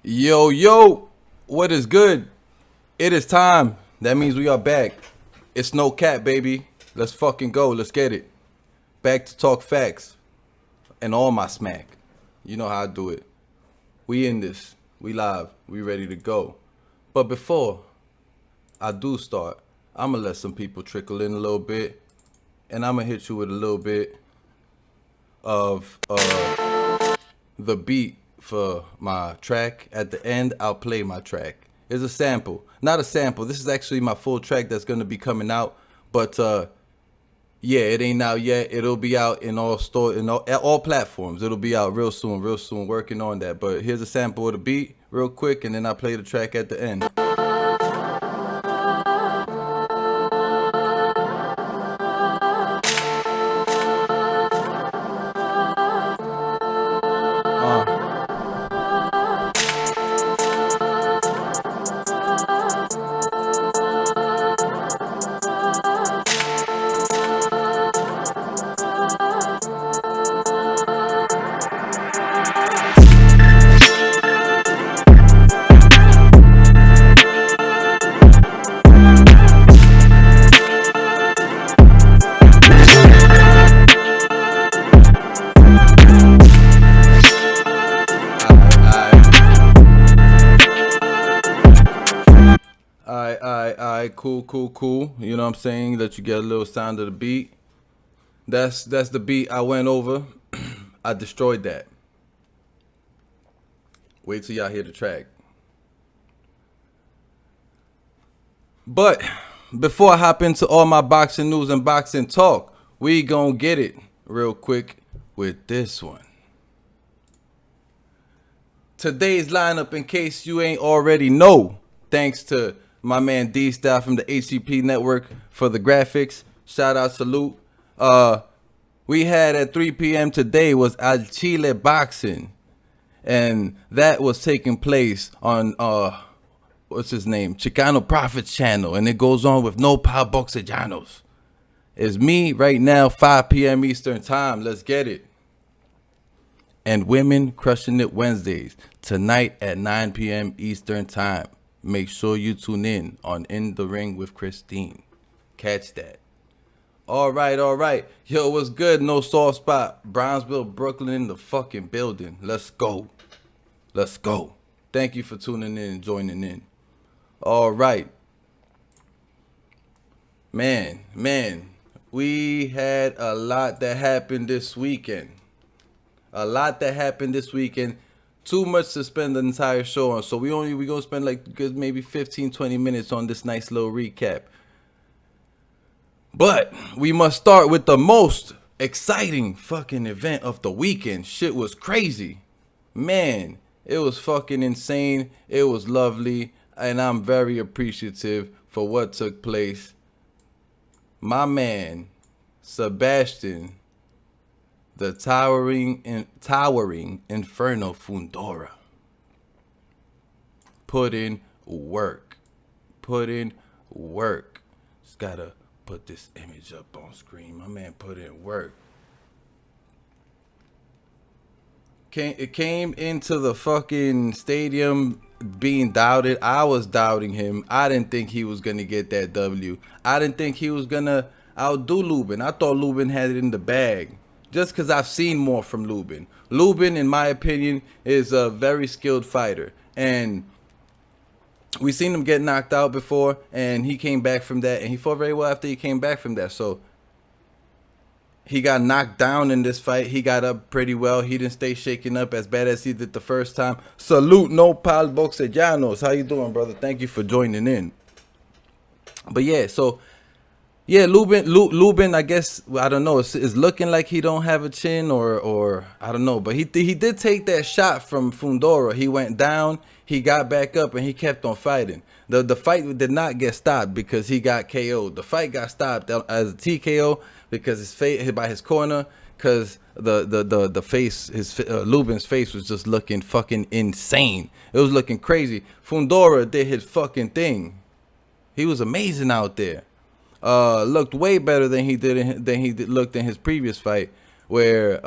Yo, yo, what is good? It is time. That means we are back. It's no cap, baby. Let's fucking go. Let's get it. Back to talk facts and all my smack. You know how I do it. We in this. We live. We ready to go. But before I do start, I'm going to let some people trickle in a little bit. And I'm going to hit you with a little bit of the beat for my track. At the end, I'll play my track. It's a sample. Not a sample. This is actually my full track that's going to be coming out. But yeah, it ain't out yet. It'll be out in all platforms. It'll be out real soon, working on that. But here's a sample of the beat real quick, and then I'll play the track at the end. Cool. You know what I'm saying? Let you get a little sound of the beat. That's the beat I went over. I destroyed that. Wait till y'all hear the track. But before I hop into all my boxing news and boxing talk, we gonna get it real quick with this one. Today's lineup, in case you ain't already know, thanks to my man D-Style from the HCP Network for the graphics. Shout out, salute. We had at 3 p.m. today was Alycia boxing. And that was taking place on, what's his name? Chicano Prophet's channel. And it goes on with No Pal Boxellanos. It's me right now, 5 p.m. Eastern time. Let's get it. And Women Crushing It Wednesdays. Tonight at 9 p.m. Eastern time. Make sure you tune in on In the Ring with Christine. Catch that. All right. Yo, what's good? No soft spot. Brownsville, Brooklyn in the fucking building. Let's go. Thank you for tuning in and joining in. All right. Man. We had a lot that happened this weekend. Too much to spend the entire show on, so we gonna spend like good maybe 15-20 minutes on this nice little recap. But we must start with the most exciting fucking event of the weekend. Shit was crazy, man. It was fucking insane. It was lovely, and I'm very appreciative for what took place. My man, Sebastian, the Towering Inferno Fundora, put in work. Just gotta put this image up on screen. My man put in work. It came into the fucking stadium being doubted. I was doubting him. I didn't think he was gonna get that W. I didn't think he was gonna outdo Lubin. I thought Lubin had it in the bag. Just because I've seen more from Lubin. Lubin, in my opinion, is a very skilled fighter. And we seen him get knocked out before, and he came back from that. And he fought very well after he came back from that. So he got knocked down in this fight. He got up pretty well. He didn't stay shaken up as bad as he did the first time. Salute, No Pal Boxellanos. How you doing, brother? Thank you for joining in. But yeah, so... yeah, Lubin, I guess, I don't know, is looking like he don't have a chin or I don't know. But he did take that shot from Fundora. He went down, he got back up, and he kept on fighting. The fight did not get stopped because he got KO'd. The fight got stopped as a TKO because his face hit by his corner, because the face, Lubin's face was just looking fucking insane. It was looking crazy. Fundora did his fucking thing. He was amazing out there. Looked way better than he looked in his previous fight, where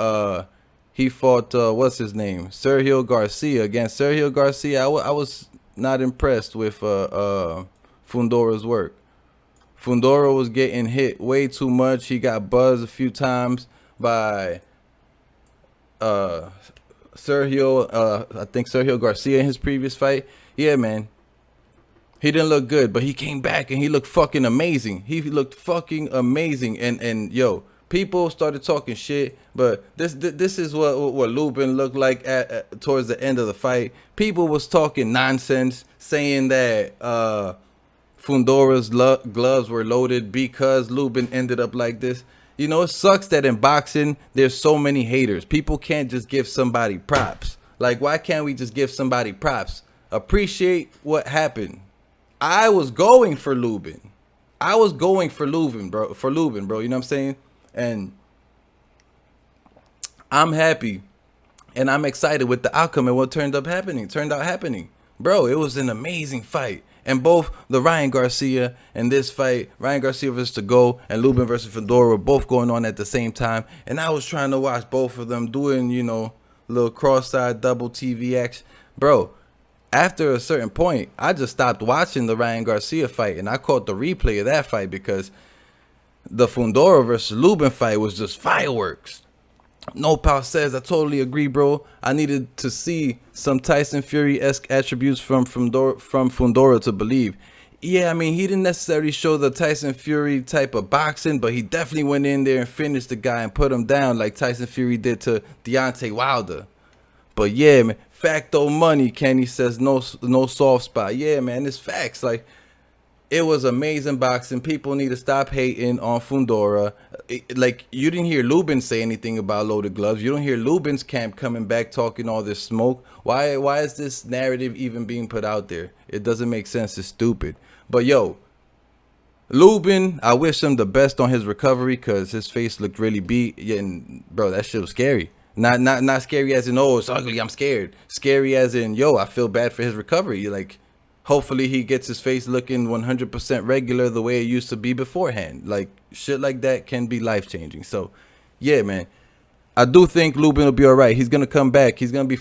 he fought what's his name, Sergio Garcia. Against Sergio Garcia, I was not impressed with Fundora's work. Fundora was getting hit way too much. He got buzzed a few times by Sergio. I think Sergio Garcia in his previous fight. Yeah, man. He didn't look good, but he came back and he looked fucking amazing. He looked fucking amazing. And yo, people started talking shit, but this is what Lubin looked like at towards the end of the fight. People was talking nonsense, saying that Fundora's gloves were loaded because Lubin ended up like this. You know, it sucks that in boxing there's so many haters. People can't just give somebody props. Like, why can't we just give somebody props? Appreciate what happened. I was going for Lubin. I was going for Lubin, bro. You know what I'm saying? And I'm happy and I'm excited with the outcome and what turned out happening. Bro, it was an amazing fight. And both the Ryan Garcia and this fight, Ryan Garcia versus Tagoe and Lubin versus Fundora, were both going on at the same time. And I was trying to watch both of them doing, you know, little cross-side double TV action. Bro, after a certain point, I just stopped watching the Ryan Garcia fight. And I caught the replay of that fight because the Fundora versus Lubin fight was just fireworks. No Pal says, I totally agree, bro. I needed to see some Tyson Fury-esque attributes from Fundora to believe. Yeah, I mean, he didn't necessarily show the Tyson Fury type of boxing, but he definitely went in there and finished the guy and put him down like Tyson Fury did to Deontay Wilder. But yeah, man, facto money, Kenny says, no soft spot. Yeah, man, it's facts. Like, it was amazing boxing. People need to stop hating on Fundora. Like, you didn't hear Lubin say anything about loaded gloves. You don't hear Lubin's camp coming back talking all this smoke. Why is this narrative even being put out there? It doesn't make sense. It's stupid. But yo, Lubin, I wish him the best on his recovery because his face looked really beat. Yeah, and bro, that shit was scary. Not scary as in, oh, it's ugly, I'm scared. Scary as in, yo, I feel bad for his recovery. Like, hopefully he gets his face looking 100% regular the way it used to be beforehand. Like, shit like that can be life-changing. So, yeah, man. I do think Lubin will be all right. He's going to come back. He's going to be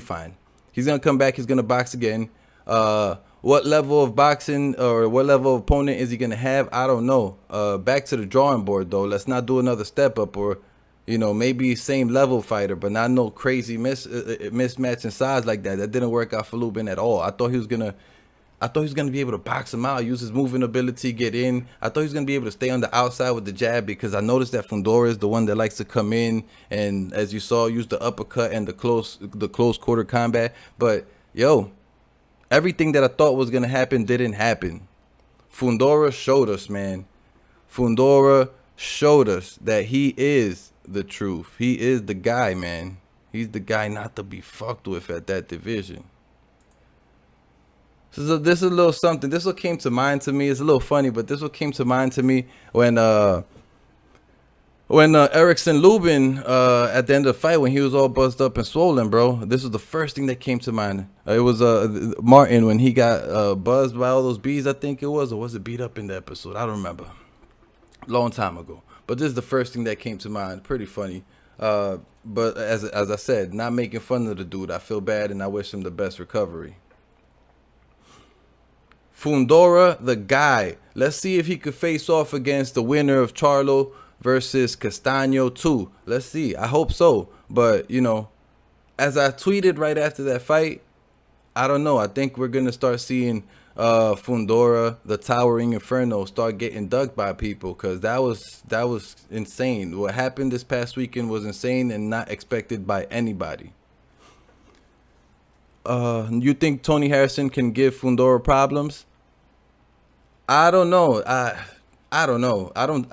fine. He's going to come back. He's going to box again. What level of boxing or what level of opponent is he going to have? I don't know. Back to the drawing board, though. Let's not do another step up or, you know, maybe same level fighter, but not no crazy mismatch in size like that. That didn't work out for Lubin at all. I thought he was going to be able to box him out, use his moving ability, get in. I thought he was going to be able to stay on the outside with the jab because I noticed that Fundora is the one that likes to come in and, as you saw, use the uppercut and the close quarter combat. But, yo, everything that I thought was going to happen didn't happen. Fundora showed us, man. Fundora showed us that he is the truth. He is the guy, man. He's the guy not to be fucked with at that division. So this is a little something. This what came to mind to me. It's a little funny, but this what came to mind to me when Erickson Lubin at the end of the fight when he was all buzzed up and swollen, bro. This was the first thing that came to mind. It was Martin when he got buzzed by all those bees, I think it was, or was it beat up in the episode? I don't remember. Long time ago. But this is the first thing that came to mind. Pretty funny. But as I said, not making fun of the dude. I feel bad and I wish him the best recovery. Fundora, the guy. Let's see if he could face off against the winner of Charlo versus Castaño too. Let's see. I hope so. But, you know, as I tweeted right after that fight, I don't know. I think we're going to start seeing Fundora, the Towering Inferno, start getting ducked by people because that was insane. What happened this past weekend was insane and not expected by anybody. You think Tony Harrison can give Fundora problems? I don't know. I don't know. I don't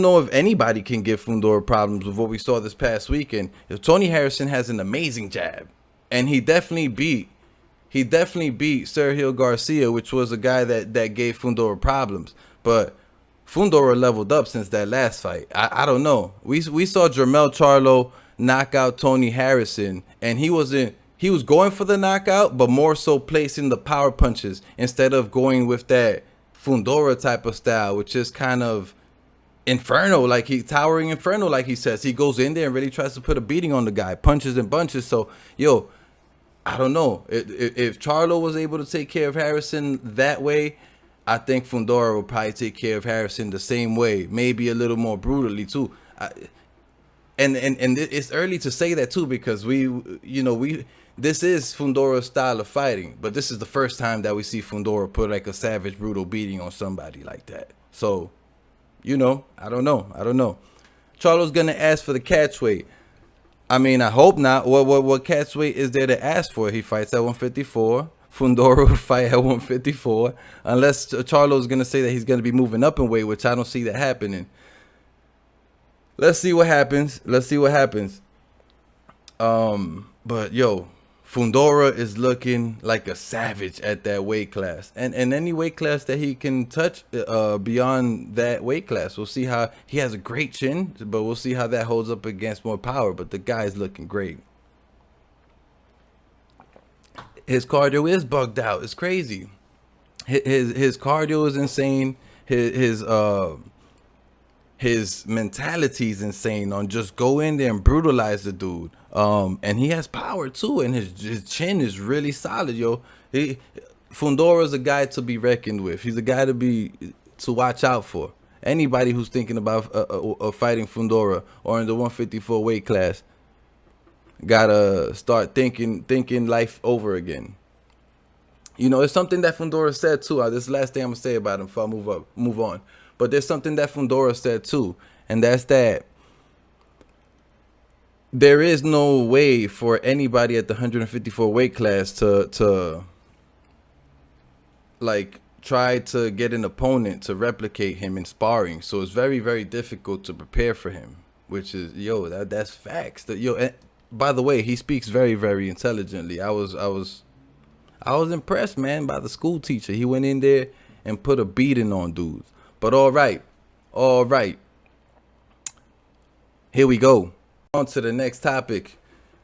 know if anybody can give Fundora problems with what we saw this past weekend. If Tony Harrison has an amazing jab, and he definitely beat Sergio Garcia, which was a guy that gave Fundora problems. But Fundora leveled up since that last fight. I don't know. We saw Jermell Charlo knock out Tony Harrison, and he was going for the knockout, but more so placing the power punches instead of going with that Fundora type of style, which is kind of Inferno, like he Towering Inferno, like he says. He goes in there and really tries to put a beating on the guy, punches and bunches. So, yo, I don't know. If Charlo was able to take care of Harrison that way, I think Fundora will probably take care of Harrison the same way, maybe a little more brutally too. And it's early to say that too, because this is Fundora's style of fighting, but this is the first time that we see Fundora put like a savage, brutal beating on somebody like that. So, I don't know. Charlo's gonna ask for the catch weight. I mean, I hope not. What catch weight is there to ask for? He fights at 154. Fundora will fight at 154, unless Charlo's gonna say that he's gonna be moving up in weight, which I don't see that happening. Let's see what happens. But yo, Fundora is looking like a savage at that weight class, and any weight class that he can touch beyond that weight class. We'll see how he has a great chin, but we'll see how that holds up against more power. But the guy's looking great. His cardio is bugged out. It's crazy. His cardio is insane. His mentality is insane on just go in there and brutalize the dude. And he has power too, and his chin is really solid, yo. Fundora's a guy to be reckoned with. He's a guy to watch out for. Anybody who's thinking about fighting Fundora or in the 154 weight class gotta start thinking life over again. It's something that Fundora said too. This is the last thing I'm gonna say about him before I move on. But there's something that Fundora said too, and that's that there is no way for anybody at the 154 weight class to like try to get an opponent to replicate him in sparring. So it's very, very difficult to prepare for him, which is that's facts. And by the way, he speaks very, very intelligently. I was impressed, man, by the school teacher. He went in there and put a beating on dudes. But all right. Here we go. On to the next topic,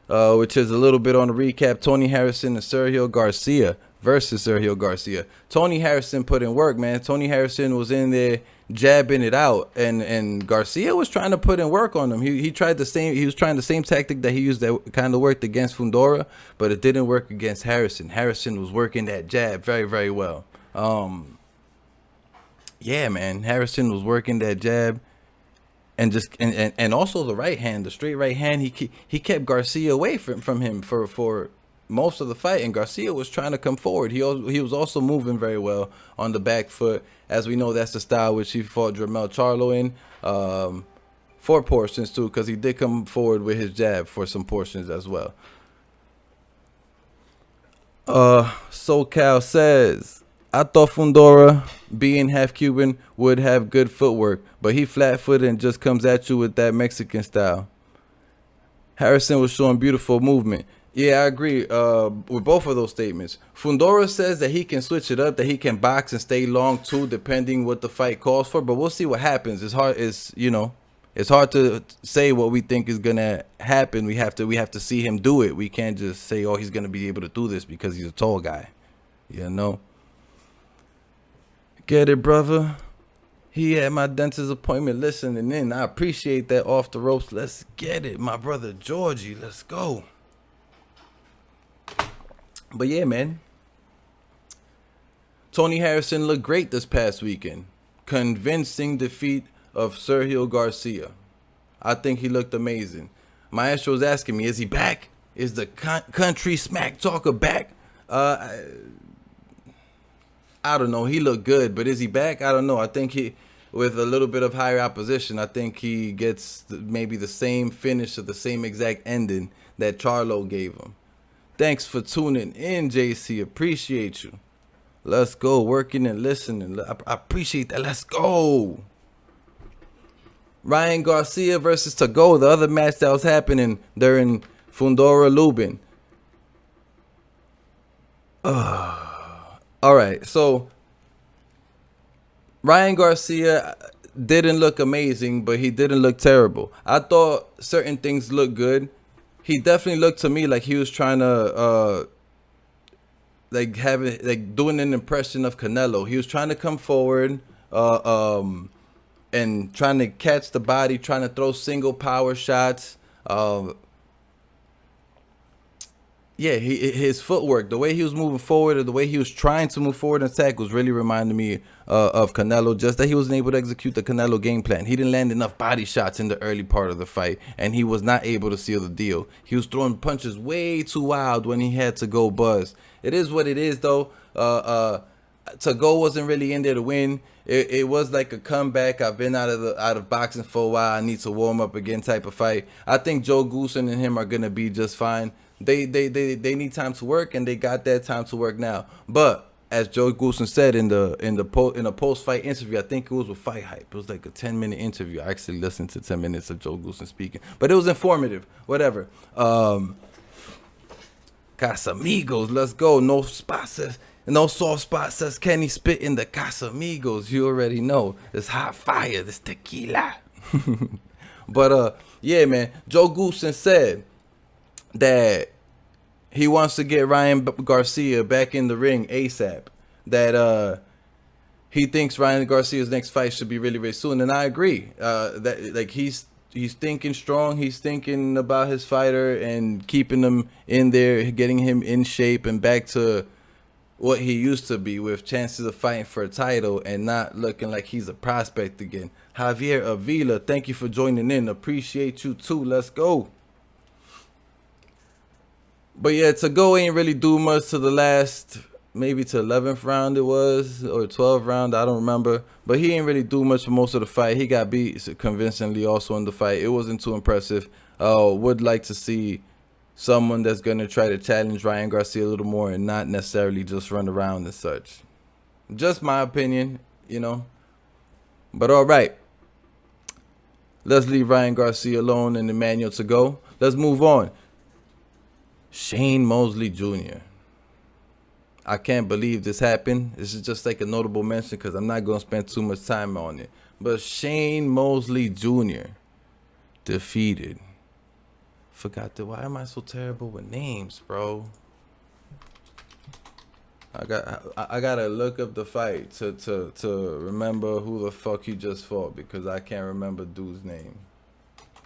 which is a little bit on the recap. Tony Harrison and Sergio Garcia versus Sergio Garcia. Tony Harrison put in work, man. Tony Harrison was in there jabbing it out, and Garcia was trying to put in work on him. He tried the same. He was trying the same tactic that he used that kind of worked against Fundora, but it didn't work against Harrison. Harrison was working that jab very, very well. Yeah, man, Harrison was working that jab, and also the right hand, the straight right hand. He kept Garcia away from him for most of the fight, and Garcia was trying to come forward. He was also moving very well on the back foot. As we know, that's the style which he fought Jermell Charlo in for portions too, because he did come forward with his jab for some portions as well. SoCal says, I thought Fundora, being half Cuban, would have good footwork, but he flat-footed and just comes at you with that Mexican style. Harrison was showing beautiful movement. Yeah, I agree with both of those statements. Fundora says that he can switch it up, that he can box and stay long too, depending what the fight calls for. But we'll see what happens. It's hard to say what we think is gonna happen. We have to see him do it. We can't just say, oh, he's gonna be able to do this because he's a tall guy. Get it, brother? He had my dentist appointment listening in. I appreciate that. Off the ropes. Let's get it, my brother Georgie. Let's go. But yeah, man. Tony Harrison looked great this past weekend. Convincing defeat of Sergio Garcia. I think he looked amazing. Maestro was asking me, is he back? Is the country smack talker back? I don't know. He looked good, but is he back? I don't know. I think with a little bit of higher opposition, I think he gets maybe the same finish or the same exact ending that Charlo gave him. Thanks for tuning in, JC. Appreciate you. Let's go. Working and listening. I appreciate that. Let's go. Ryan Garcia versus Tagoe, the other match that was happening during Fundora Lubin. All right, so Ryan Garcia didn't look amazing, but he didn't look terrible. I thought certain things looked good. He definitely looked to me like he was trying to doing an impression of Canelo. He was trying to come forward and trying to catch the body, trying to throw single power shots. Yeah, his footwork, the way he was moving forward, or the way he was trying to move forward and attack was really reminding me of Canelo, just that he wasn't able to execute the Canelo game plan. He didn't land enough body shots in the early part of the fight, and he was not able to seal the deal. He was throwing punches way too wild when he had to go buzz. It is what it is, though. Tagoe wasn't really in there to win. It was like a comeback. I've been out of boxing for a while. I need to warm up again type of fight. I think Joe Goossen and him are gonna be just fine. They need time to work, and they got that time to work now. But as Joe Goossen said in a post-fight interview, I think it was with Fight Hype. It was like a 10-minute interview. I actually listened to 10 minutes of Joe Goossen speaking, but it was informative. Whatever. Casamigos, let's go. No spots, no soft spots. Says Kenny spit in the Casamigos. You already know it's hot fire. This tequila. But yeah, man. Joe Goossen said that he wants to get Ryan Garcia back in the ring ASAP. That he thinks Ryan Garcia's next fight should be really, really soon, and I agree. That like he's thinking strong. He's thinking about his fighter and keeping him in there, getting him in shape and back to what he used to be, with chances of fighting for a title and not looking like he's a prospect again. Javier Avila, thank you for joining in. Appreciate you too. Let's go. But yeah, Tagoe ain't really do much to the last, maybe to 11th round it was, or 12th round, I don't remember. But he ain't really do much for most of the fight. He got beat convincingly also in the fight. It wasn't too impressive. Would like to see someone that's going to try to challenge Ryan Garcia a little more and not necessarily just run around and such. Just my opinion, you know. But all right. Let's leave Ryan Garcia alone and Emanuel Tagoe. Let's move on. Shane Mosley Jr. I can't believe this happened. This is just like a notable mention because I'm not going to spend too much time on it. But Shane Mosley Jr. defeated. Forgot that. Why am I so terrible with names, bro? I gotta look up the fight to remember who the fuck he just fought, because I can't remember dude's name.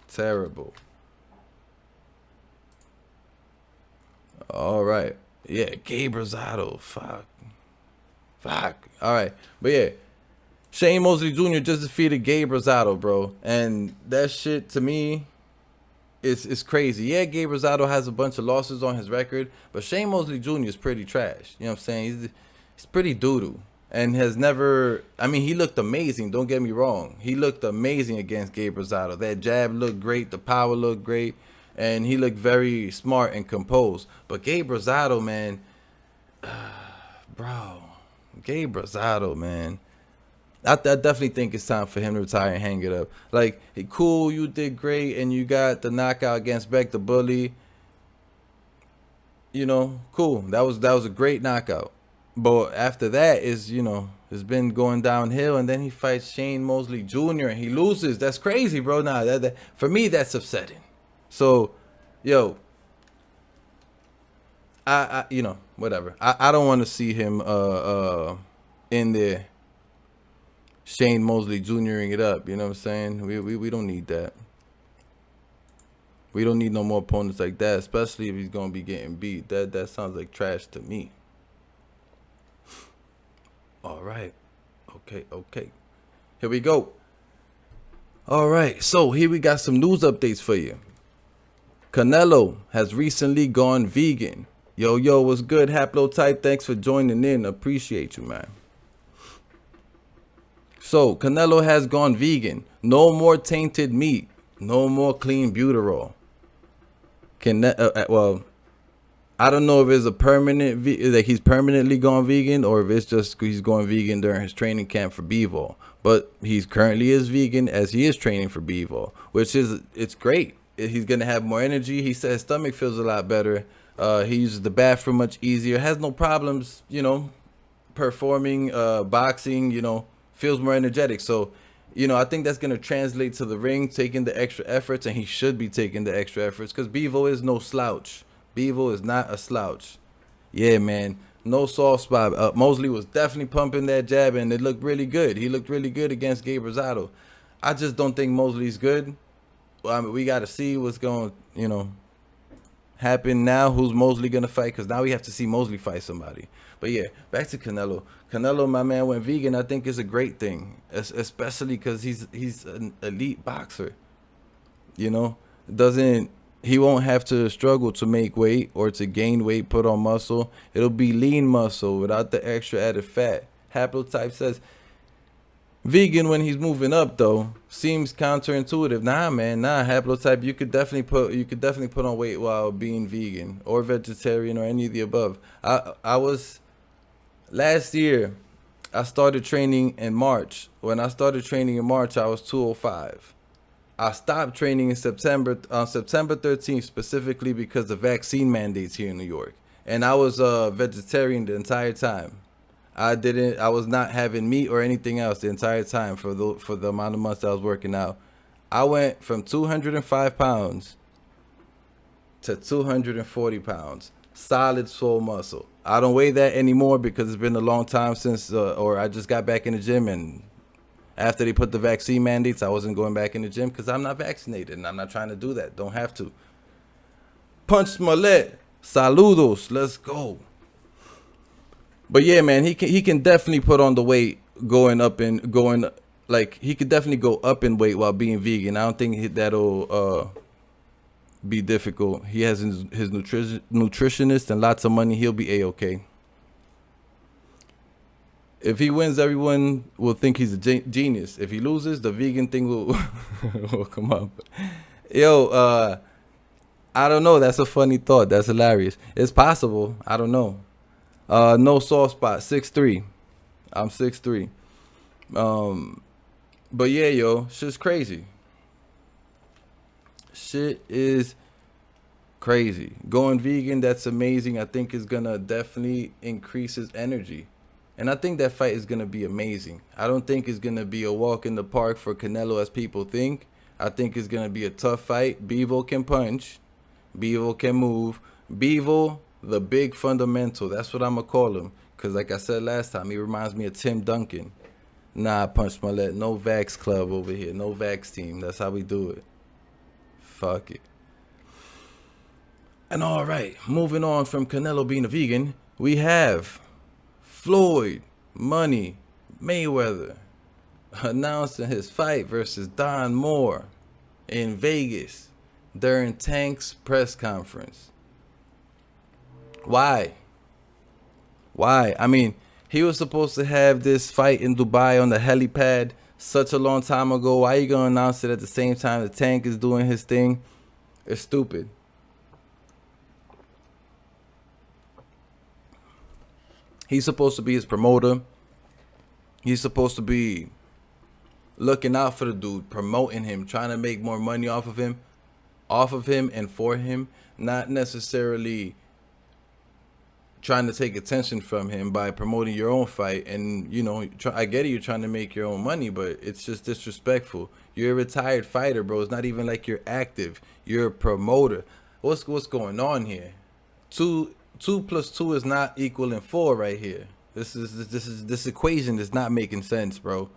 Terrible. All right. Yeah, Gabe Rosado. Fuck. All right. But yeah, Shane Mosley Jr. just defeated Gabe Rosado, bro. And that shit, to me, it's crazy. Yeah, Gabe Rosado has a bunch of losses on his record, but Shane Mosley Jr. is pretty trash. You know what I'm saying? He's pretty doo-doo. And has never... I mean, he looked amazing. Don't get me wrong. He looked amazing against Gabe Rosado. That jab looked great. The power looked great. And he looked very smart and composed. But Gabe Rosado, man, bro, Gabe Rosado, man, I definitely think it's time for him to retire and hang it up. Like, hey, cool, you did great, and you got the knockout against Beck the Bully. You know, cool. That was a great knockout. But after that is, you know, it's been going downhill, and then he fights Shane Mosley Jr. and he loses. That's crazy, bro. Nah, that for me, that's upsetting. So, yo, I you know, whatever. I don't want to see him in there, Shane Mosley Jr.ing it up. You know what I'm saying? We don't need that. We don't need no more opponents like that, especially if he's gonna be getting beat. That sounds like trash to me. All right. Okay. Here we go. All right. So here we got some news updates for you. Canelo has recently gone vegan. Yo, what's good, Haplotype? Thanks for joining in. Appreciate you, man. So, Canelo has gone vegan. No more tainted meat. No more clean butyrol. Well, I don't know if it's a permanent, like he's permanently gone vegan, or if it's just he's going vegan during his training camp for b-vol. But he's currently is vegan as he is training for b-vol, which is, it's great. He's going to have more energy. He said his stomach feels a lot better. He uses the bathroom much easier. Has no problems, you know, performing, boxing, you know, feels more energetic. So, you know, I think that's going to translate to the ring, taking the extra efforts, and he should be taking the extra efforts because b-vol is no slouch. b-vol is not a slouch. Yeah, man. No soft spot. Mosley was definitely pumping that jab, and it looked really good. He looked really good against Gabe Rosado. I just don't think Mosley's good. I mean, we got to see what's going, happen now. Who's Mosley gonna fight? Because now we have to see Mosley fight somebody. But yeah, back to Canelo. Canelo, my man, went vegan. I think is a great thing, especially because he's an elite boxer. Doesn't he won't have to struggle to make weight or to gain weight, put on muscle. It'll be lean muscle without the extra added fat. Haplotype says vegan when he's moving up though seems counterintuitive. Nah, man, haplotype you could definitely put on weight while being vegan or vegetarian or any of the above. I was last year I started training in March. When I started training in March, I was 205. I stopped training in September on September 13th specifically because of vaccine mandates here in New York. And I was vegetarian the entire time. I was not having meat or anything else the entire time for the amount of months I was working out. I went from 205 pounds to 240 pounds. Solid swole muscle. I don't weigh that anymore because it's been a long time since, or I just got back in the gym, and after they put the vaccine mandates, I wasn't going back in the gym because I'm not vaccinated and I'm not trying to do that. Don't have to. Punch Smollett. Saludos. Let's go. But yeah, man, he can definitely put on the weight he could definitely go up in weight while being vegan. I don't think that'll be difficult. He has his nutritionist and lots of money. He'll be A-okay. If he wins, everyone will think he's a genius. If he loses, the vegan thing will will come up. Yo, I don't know. That's a funny thought. That's hilarious. It's possible. I don't know. No soft spot. 6'3". I'm 6'3". But yeah, yo, shit's crazy. Shit is crazy. Going vegan, that's amazing. I think is gonna definitely increase his energy. And I think that fight is going to be amazing. I don't think it's going to be a walk in the park for Canelo as people think. I think it's going to be a tough fight. Bevo can punch. Bevo can move. Bevo, the big fundamental. That's what I'm going to call him. Because like I said last time, he reminds me of Tim Duncan. Nah, Punch Smollett. No Vax club over here. No Vax team. That's how we do it. Fuck it. And all right, moving on from Canelo being a vegan, we have Floyd Mayweather announcing his fight versus Don Moore in Vegas during Tank's press conference. Why? I mean, he was supposed to have this fight in Dubai on the helipad such a long time ago. Why are you going to announce it at the same time the Tank is doing his thing? It's stupid. He's supposed to be his promoter. He's supposed to be looking out for the dude, promoting him, trying to make more money off of him and for him, not necessarily trying to take attention from him by promoting your own fight. And, I get it, you're trying to make your own money, but it's just disrespectful. You're a retired fighter, bro. It's not even like you're active. You're a promoter. What's going on here? 2 + 2 is not equaling 4 right here. This equation is not making sense, bro.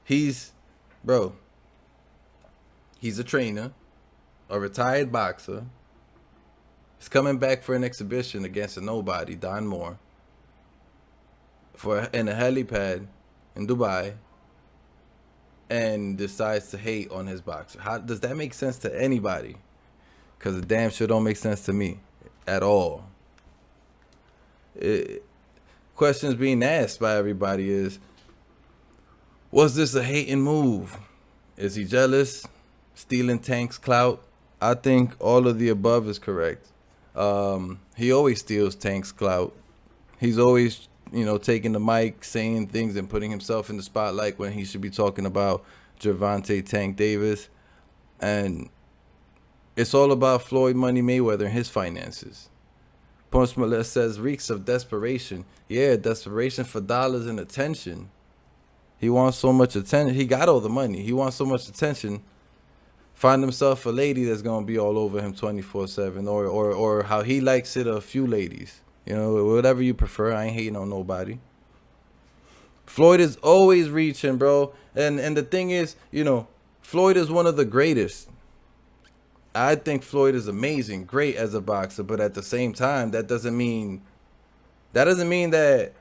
He's a trainer, a retired boxer. He's coming back for an exhibition against a nobody, Don Moore, in a helipad in Dubai, and decides to hate on his boxer. How does that make sense to anybody? Because it damn sure don't make sense to me at all. Questions being asked by everybody is, was this a hating move? Is he jealous? Stealing Tank's clout? I think all of the above is correct. He always steals Tank's clout. He's always, taking the mic, saying things and putting himself in the spotlight when he should be talking about Gervonta Tank Davis. And it's all about Floyd Mayweather and his finances. Punch Smollett says reeks of desperation. Yeah, desperation for dollars and attention. He wants so much attention. He got all the money. He wants so much attention. Find himself a lady that's gonna be all over him 24/7, or how he likes it, a few ladies. Whatever you prefer. I ain't hating on nobody. Floyd is always reaching, bro. And the thing is, you know, Floyd is one of the greatest. I think Floyd is amazing, great as a boxer, but at the same time, that doesn't mean that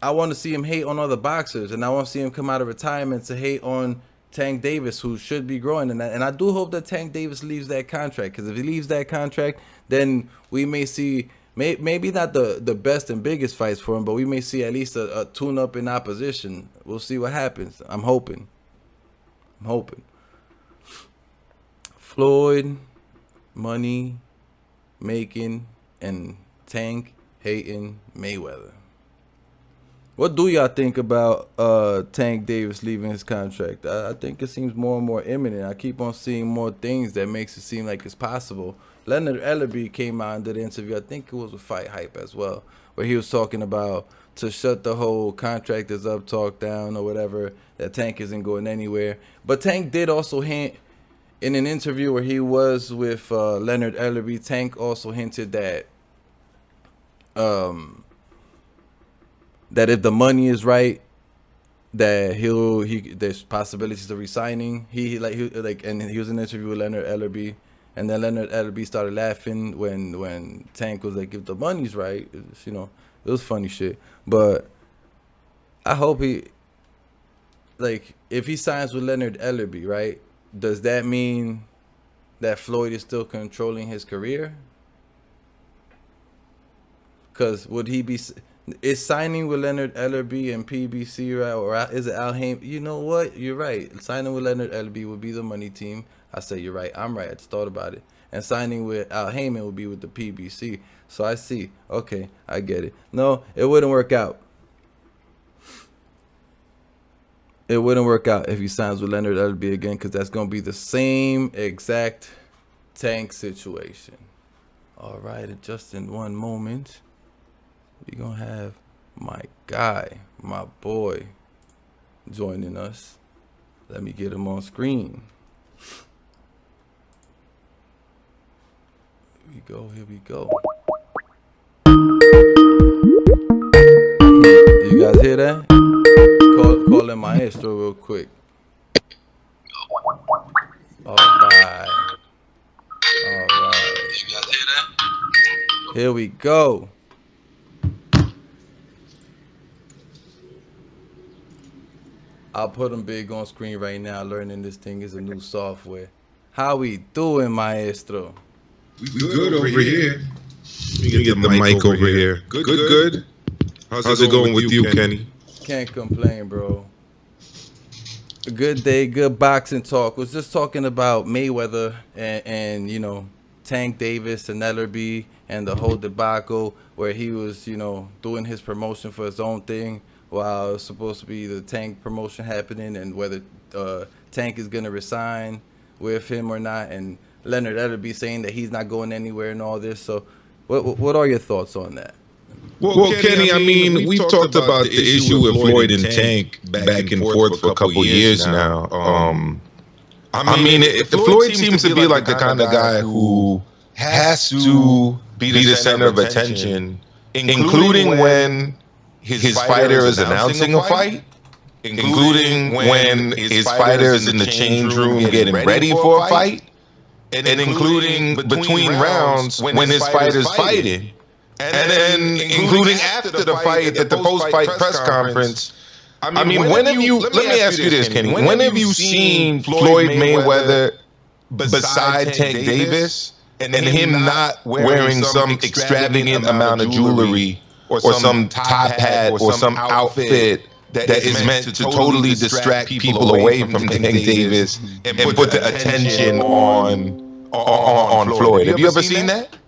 I want to see him hate on other boxers, and I want to see him come out of retirement to hate on Tank Davis, who should be growing. And I do hope that Tank Davis leaves that contract, because if he leaves that contract, then we may see, maybe not the best and biggest fights for him, but we may see at least a tune-up in opposition. We'll see what happens. I'm hoping. Floyd, money making, and Tank hating Mayweather. What do y'all think about Tank Davis leaving his contract? I think it seems more and more imminent. I keep on seeing more things that makes it seem like it's possible. Leonard Ellerbe came out and did an interview, I think it was with Fight Hype as well, where he was talking about to shut the whole contract is up, talk down, or whatever, that Tank isn't going anywhere. But Tank did also hint in an interview where he was with Leonard Ellerbe, Tank also hinted that that if the money is right, that there's possibilities of resigning. And he was in an interview with Leonard Ellerbe, and then Leonard Ellerbe started laughing when Tank was like, if the money's right, it's, you know, it was funny shit. But I hope if he signs with Leonard Ellerbe, right, does that mean that Floyd is still controlling his career? Because would he be... Is signing with Leonard Ellerbe and PBC, right? Or is it Al Haymon? You know what? You're right. Signing with Leonard Ellerbe would be the money team. I say you're right. I'm right. I just thought about it. And signing with Al Haymon would be with the PBC. So I see. Okay, I get it. No, it wouldn't work out. It wouldn't work out if he signs with Leonard Ellerbe again, because that's going to be the same exact Tank situation. All right, just in one moment, we're going to have my guy, my boy, joining us. Let me get him on screen. Here we go. You guys hear that? Call in Maestro real quick. All right. You guys hear that? Here we go. I'll put him big on screen right now. Learning this thing is a new software. How we doing, Maestro? We good over here. Let me get the mic over here. Good. How's it going with you, Kenny? Can't complain, bro. A good day, good boxing talk. Was just talking about Mayweather and you know, Tank Davis and Ellerbe and the whole debacle where he was, you know, doing his promotion for his own thing while it's supposed to be the Tank promotion happening, and whether Tank is gonna resign with him or not, and Leonard Ellerbe saying that he's not going anywhere and all this. So what are your thoughts on that? Well, Kenny, I mean, we've talked about the issue with Floyd and Tank back and forth for a couple years now. I mean, Floyd seems to be like the kind of guy who has to be the center of attention, including when his fighter is announcing a fight, including when his fighter is in the change room getting ready for a fight, and including between rounds when his fighter's fighting. And then including after the fight at the post-fight press conference. I mean, when have you, let me ask you this, Kenny, when have you seen Floyd Mayweather beside Tank Davis and him not wearing some extravagant amount of jewelry or some top hat or some outfit that is meant to totally distract people away from Tank Davis and put the attention on Floyd? Have you ever seen that?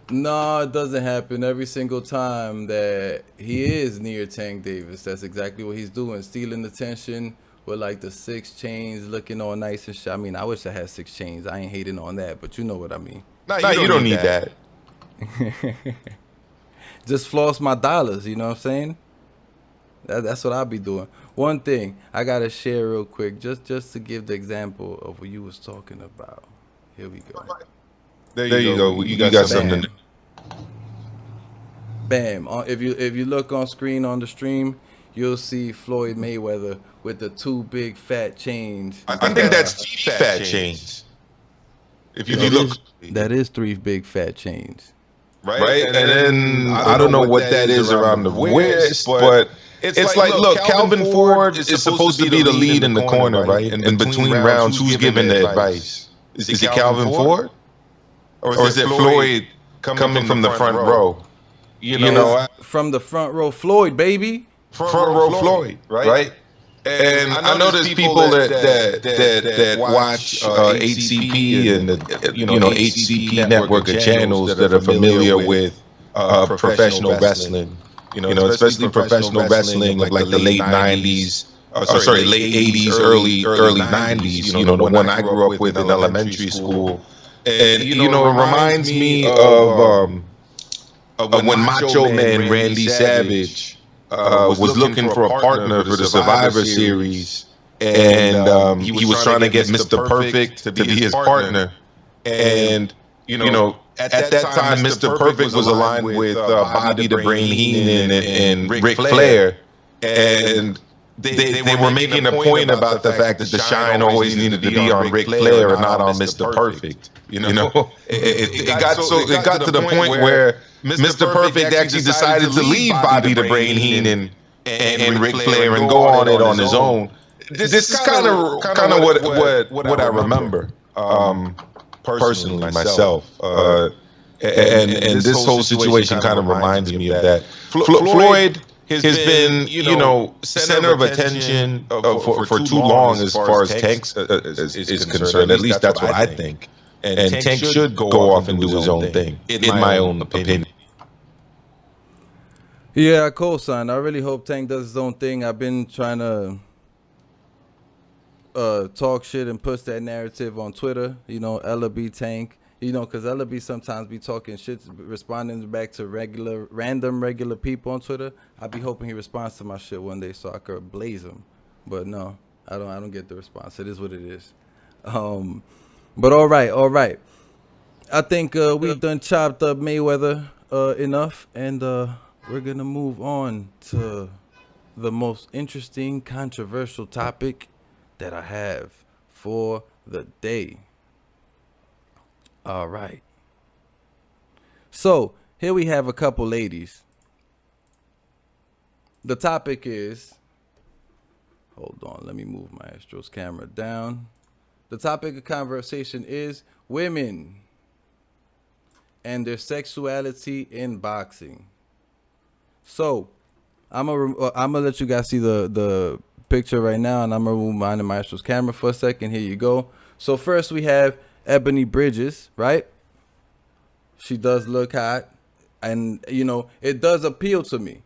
No, it doesn't happen every single time that he is near Tank Davis. That's exactly what he's doing, stealing attention with like the 6 chains, looking all nice and shit. I mean, I wish I had 6 chains. I ain't hating on that, but you know what I mean. No, you don't need that. Just floss my dollars, you know what I'm saying? That's what I'll be doing. One thing I gotta share real quick, just to give the example of what you was talking about. Here we go. There you go. You got something. Bam. If you look on screen on the stream, you'll see Floyd Mayweather with the 2 big fat chains. I think that's 3 fat chains. If you look, that is 3 big fat chains. Right? And then I don't know what that is around the wrist, but it's like, look, Calvin Ford is supposed to be the lead in the corner, right? And between rounds, who's giving the advice? Is it Calvin Ford? Or is it Floyd coming from the front row? You know, from the front row, Floyd, baby. Front row Floyd, right? And I know there's people that watch HCP and the HCP network of channels that are familiar with professional wrestling. You know, especially professional wrestling of like the late '90s, late '80s, early '90s. You know, the one I grew up with in elementary school, and it reminds me of when Macho Man Randy Savage was looking for a partner for the Survivor Series, and he was trying to get Mr. Perfect to be his partner. And at that time, Mr. Perfect was aligned with Bobby the Brain Heenan and Ric Flair, and they were making a point about the fact that the shine always needed to be on Ric Flair and not on Mr. Perfect. It got to the point where Mr. Perfect actually decided to leave Bobby the Brain Heenan and Ric Flair and go on it on his own. This is kind of what I remember personally myself. And this whole situation kind of reminds me of that. Floyd has been, center of attention for too long as far as Tank is concerned. At least that's what I think. And Tank should go off and do his own thing, in my own opinion. Yeah, co-sign. I really hope Tank does his own thing. I've been trying to talk shit and push that narrative on Twitter. Ella B Tank. Because Ella B sometimes be talking shit, responding back to random regular people on Twitter. I be hoping he responds to my shit one day so I could blaze him. But no, I don't get the response. It is what it is. But all right. I think we've done chopped up Mayweather enough, and we're gonna move on to the most interesting, controversial topic that I have for the day. All right. So here we have a couple ladies. The topic is, hold on, let me move my Astro's camera down. The topic of conversation is women and their sexuality in boxing. So I'm gonna let you guys see the picture right now, and I'm gonna move mine and my Astro's camera for a second. Here you go. So first we have Ebony Bridges, right? She does look hot, and it does appeal to me,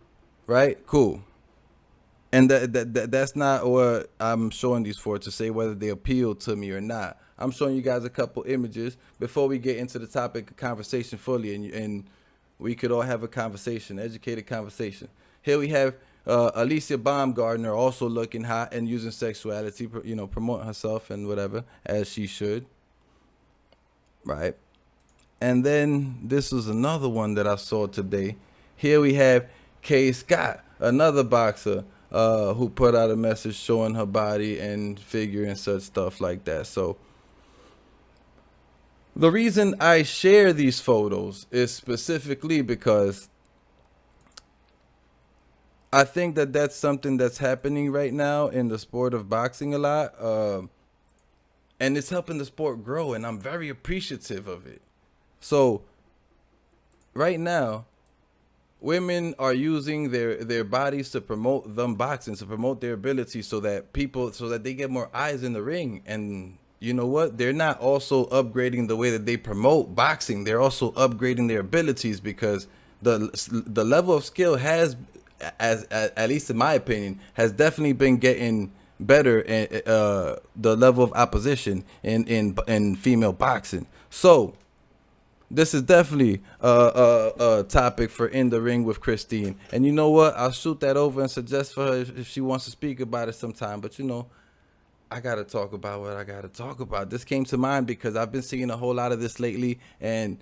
right? Cool. And that's not what I'm showing these for, to say whether they appeal to me or not. I'm showing you guys a couple images before we get into the topic of conversation fully, and we could all have a conversation, educated conversation. Here we have Alycia Baumgardner also looking hot and using sexuality, promoting herself and whatever, as she should. Right. And then this was another one that I saw today. Here we have Kaye Scott, another boxer who put out a message showing her body and figure and such stuff like that. So the reason I share these photos is specifically because I think that that's something that's happening right now in the sport of boxing a lot. And it's helping the sport grow, and I'm very appreciative of it. So right now, women are using their bodies to promote them boxing, to promote their ability, so that they get more eyes in the ring. And you know what? They're not also upgrading the way that they promote boxing. They're also upgrading their abilities, because the level of skill has, at least in my opinion, has definitely been getting better at the level of opposition in female boxing. So this is definitely a topic for In the Ring with Christine. And you know what? I'll shoot that over and suggest for her if she wants to speak about it sometime. But I gotta talk about what I gotta talk about. This came to mind because I've been seeing a whole lot of this lately, and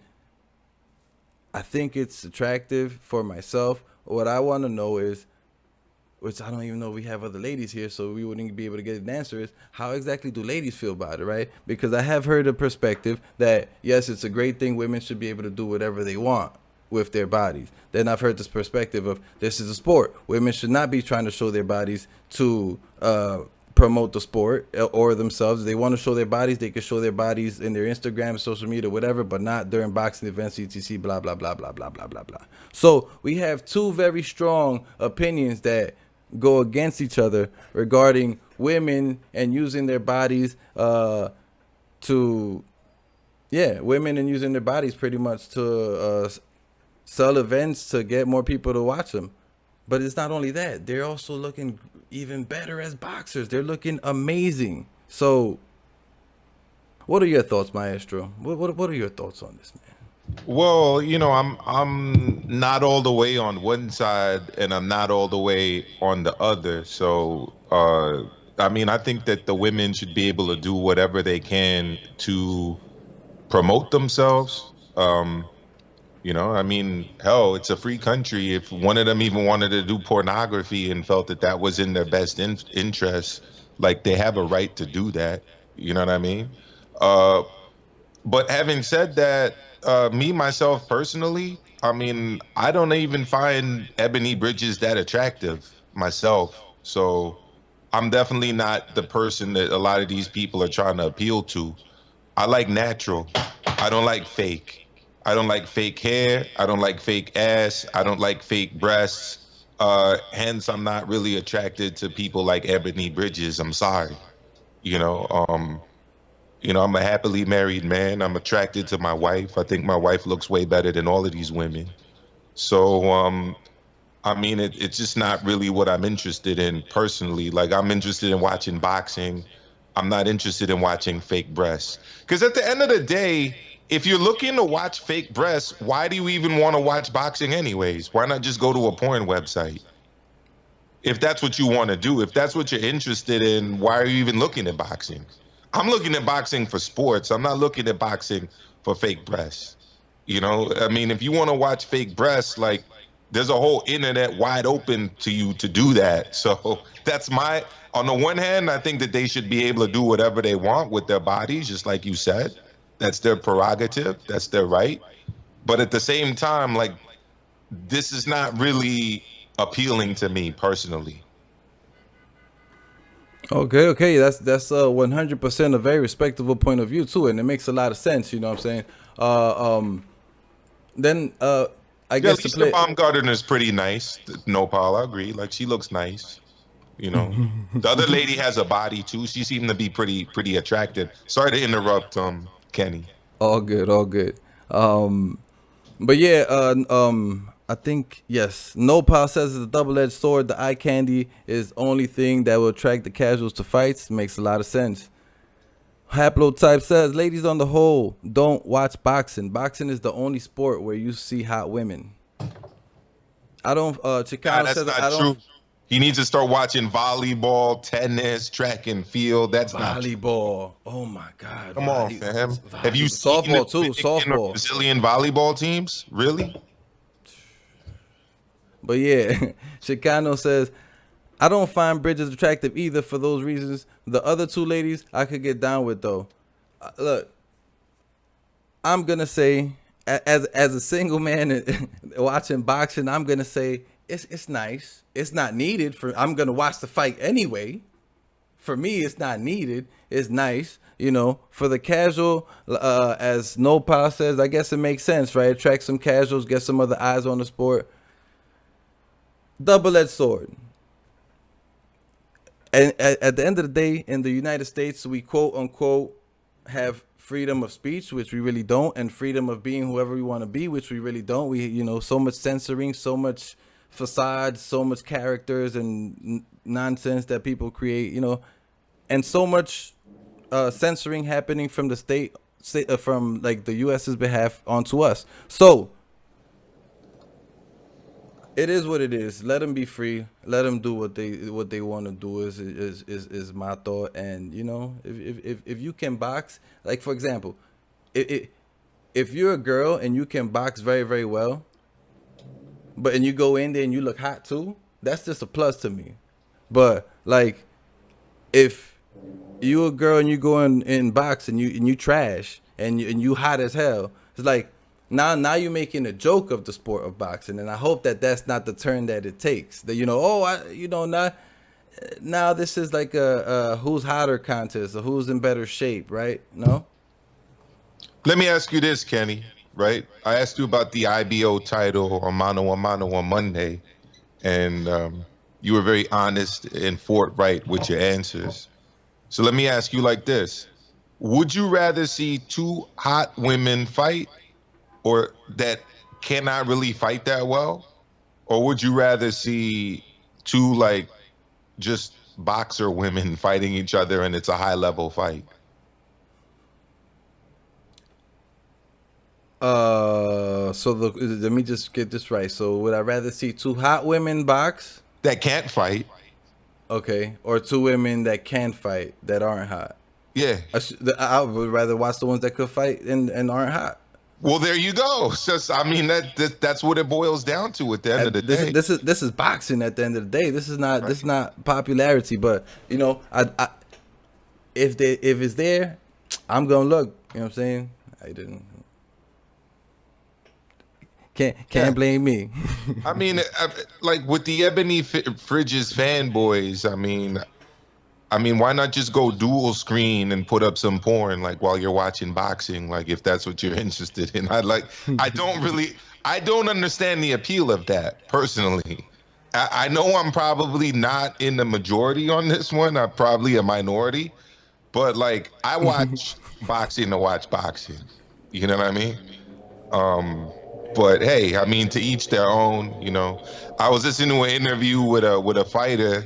I think it's attractive for myself. What I want to know is, which I don't even know if we have other ladies here, so we wouldn't be able to get an answer, is how exactly do ladies feel about it, right? Because I have heard a perspective that, yes, it's a great thing. Women should be able to do whatever they want with their bodies. Then I've heard this perspective of, this is a sport. Women should not be trying to show their bodies to promote the sport or themselves. If they want to show their bodies, they can show their bodies in their Instagram, social media, whatever, but not during boxing events, etc., blah, blah, blah, blah, blah, blah, blah, blah. So we have two very strong opinions that go against each other regarding women and using their bodies women and using their bodies pretty much to sell events to get more people to watch them. But it's not only that, they're also looking even better as boxers. They're looking amazing. So what are your thoughts, Maestro? What are your thoughts on this, man? Well, I'm not all the way on one side and I'm not all the way on the other. So, I think that the women should be able to do whatever they can to promote themselves. Hell, it's a free country. If one of them even wanted to do pornography and felt that that was in their best interest, like, they have a right to do that. You know what I mean? But having said that, me, myself, personally, I don't even find Ebony Bridges that attractive myself. So I'm definitely not the person that a lot of these people are trying to appeal to. I like natural. I don't like fake. I don't like fake hair. I don't like fake ass. I don't like fake breasts. Hence, I'm not really attracted to people like Ebony Bridges. I'm sorry. I'm a happily married man. I'm attracted to my wife. I think my wife looks way better than all of these women. So, it's just not really what I'm interested in personally. Like, I'm interested in watching boxing. I'm not interested in watching fake breasts. Because at the end of the day, if you're looking to watch fake breasts, why do you even want to watch boxing anyways? Why not just go to a porn website? If that's what you want to do, if that's what you're interested in, why are you even looking at boxing? I'm looking at boxing for sports. I'm not looking at boxing for fake breasts. If you want to watch fake breasts, like, there's a whole internet wide open to you to do that. So that's on the one hand, I think that they should be able to do whatever they want with their bodies, just like you said. That's their prerogative. That's their right. But at the same time, like, this is not really appealing to me personally. Okay. That's 100% a very respectable point of view too, and it makes a lot of sense. You know what I'm saying? Then I guess the Baumgardner is pretty nice. No, Paul, I agree. Like, she looks nice. The other lady has a body too. She seemed to be pretty attractive. Sorry to interrupt, Kenny. All good. But yeah, I think, yes, Nopal says it's a double-edged sword. The eye candy is the only thing that will attract the casuals to fights. Makes a lot of sense. Haplotype says, ladies on the whole, don't watch boxing. Boxing is the only sport where you see hot women. I don't, Chicano says, I don't. True. He needs to start watching volleyball, tennis, track and field. That's volleyball. Oh my God. Come on, fam. Have you seen softball too? Softball. Brazilian volleyball teams? Really? But yeah, Chicano says, I don't find Bridges attractive either for those reasons. The other two ladies I could get down with though. Look, I'm gonna say, as a single man watching boxing, I'm gonna say it's nice. It's not needed I'm gonna watch the fight anyway. For me, it's not needed. It's nice, For the casual, as Nopal says, I guess it makes sense, right? Attract some casuals, get some other eyes on the sport. Double-edged sword. And at the end of the day, in the United States, we quote unquote have freedom of speech, which we really don't, and freedom of being whoever we want to be, which we really don't. We, so much censoring, so much facades, so much characters and nonsense that people create, and so much censoring happening from the state from like the U.S.'s behalf onto us. So it is what it is. Let them be free. Let them do what they want to do. Is my thought. And if you can box, like for example, if if you're a girl and you can box very, very well, and you go in there and you look hot too, that's just a plus to me. But like, if you a girl and you go in box and you trash and you hot as hell, it's like now you're making a joke of the sport of boxing, and I hope that that's not the turn that it takes. That now this is like a who's hotter contest or who's in better shape, right? No. Let me ask you this, Kenny. Right? I asked you about the IBO title on Mano a Mano on Monday, and you were very honest and forthright with your answers. So let me ask you like this. Would you rather see two hot women fight or that cannot really fight that well? Or would you rather see two like just boxer women fighting each other and it's a high level fight? Let me just get this right. So would I rather see two hot women box that can't fight? Okay, or two women that can fight that aren't hot? Yeah, I would rather watch the ones that could fight and aren't hot. Well, there you go. Just, I mean, that's what it boils down to at the end of the day. This is boxing at the end of the day. This is not right. This is not popularity, but you know, if it's there, I'm gonna look. You know what I'm saying? I didn't. Can't blame me. I mean, like with the Ebanie Bridges fanboys, I mean, why not just go dual screen and put up some porn like while you're watching boxing? Like if that's what you're interested in, I don't understand the appeal of that personally. I know I'm probably not in the majority on this one. I'm probably a minority, but like I watch boxing to watch boxing. You know what I mean? But hey, I mean, to each their own. You know, I was listening to an interview with a fighter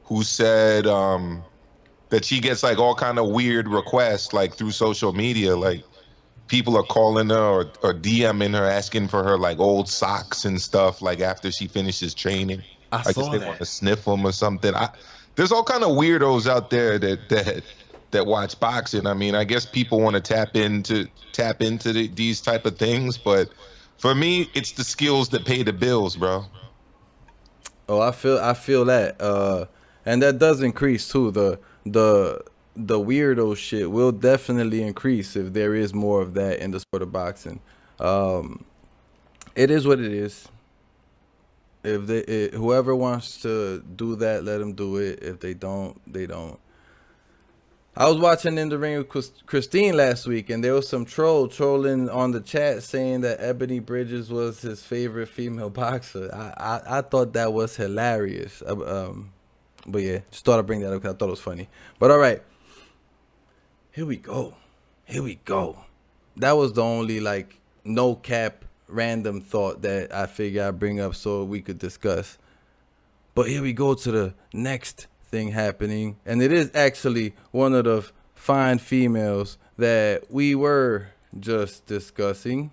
who said that she gets like all kind of weird requests like through social media, like people are calling her or DMing her asking for her like old socks and stuff like after she finishes training. I guess they want to sniff them or something. There's all kind of weirdos out there that watch boxing. I mean, I guess people want to tap into these type of things, but for me, it's the skills that pay the bills, bro. Oh, I feel that, and that does increase too. The weirdo shit will definitely increase if there is more of that in the sport of boxing. It is what it is. If whoever wants to do that, let them do it. If they don't, they don't. I was watching In the Ring with Christine last week, and there was some trolling on the chat saying that Ebony Bridges was his favorite female boxer. I thought that was hilarious. But yeah, just thought I'd bring that up because I thought it was funny. But all right, here we go. That was the only like no cap random thought that I figured I'd bring up so we could discuss. But here we go to the next thing happening, and it is actually one of the fine females that we were just discussing.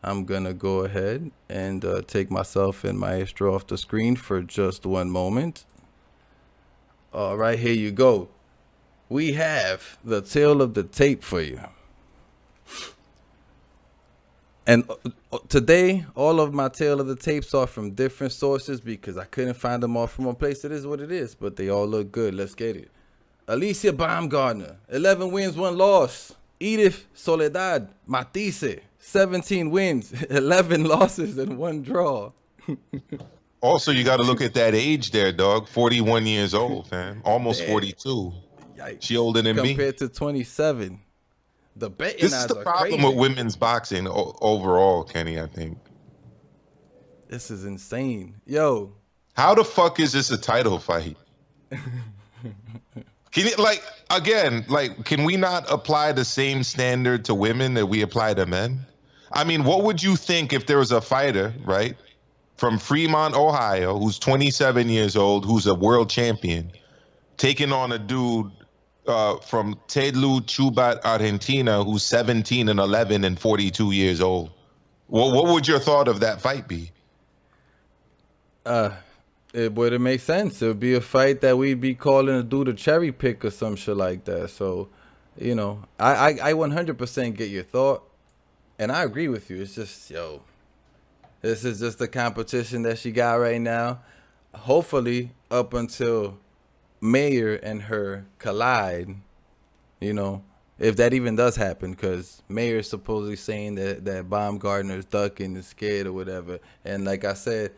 I'm gonna go ahead and take myself and Maestro off the screen for just one moment. All right, here you go. We have the tail of the tape for you. And today, all of my tail of the tapes are from different sources because I couldn't find them all from one place. It is what it is, but they all look good. Let's get it. Alycia Baumgardner, 11 wins, 1 loss. Edith Soledad, Matthysse, 17 wins, 11 losses, and 1 draw. Also, you got to look at that age there, dog. 41 years old, man. Almost 42. Yikes. She older than me. Compared to 27. The betting this is the problem with women's boxing overall, Kenny, I think. This is insane. Yo. How the fuck is this a title fight? Can you, like, again, like, can we not apply the same standard to women that we apply to men? I mean, what would you think if there was a fighter, right, from Fremont, Ohio, who's 27 years old, who's a world champion, taking on a dude from Telu Chubat, Argentina, who's 17 and 11 and 42 years old? What would your thought of that fight be? It wouldn't make sense. It would be a fight that we'd be calling a dude a cherry pick or some shit like that. So, you know, I 100% get your thought. And I agree with you. It's just, yo, this is just the competition that she got right now. Hopefully, up until Mayer and her collide, you know, if that even does happen, because Mayer's supposedly saying that Baumgardner is ducking and scared or whatever. And like I said,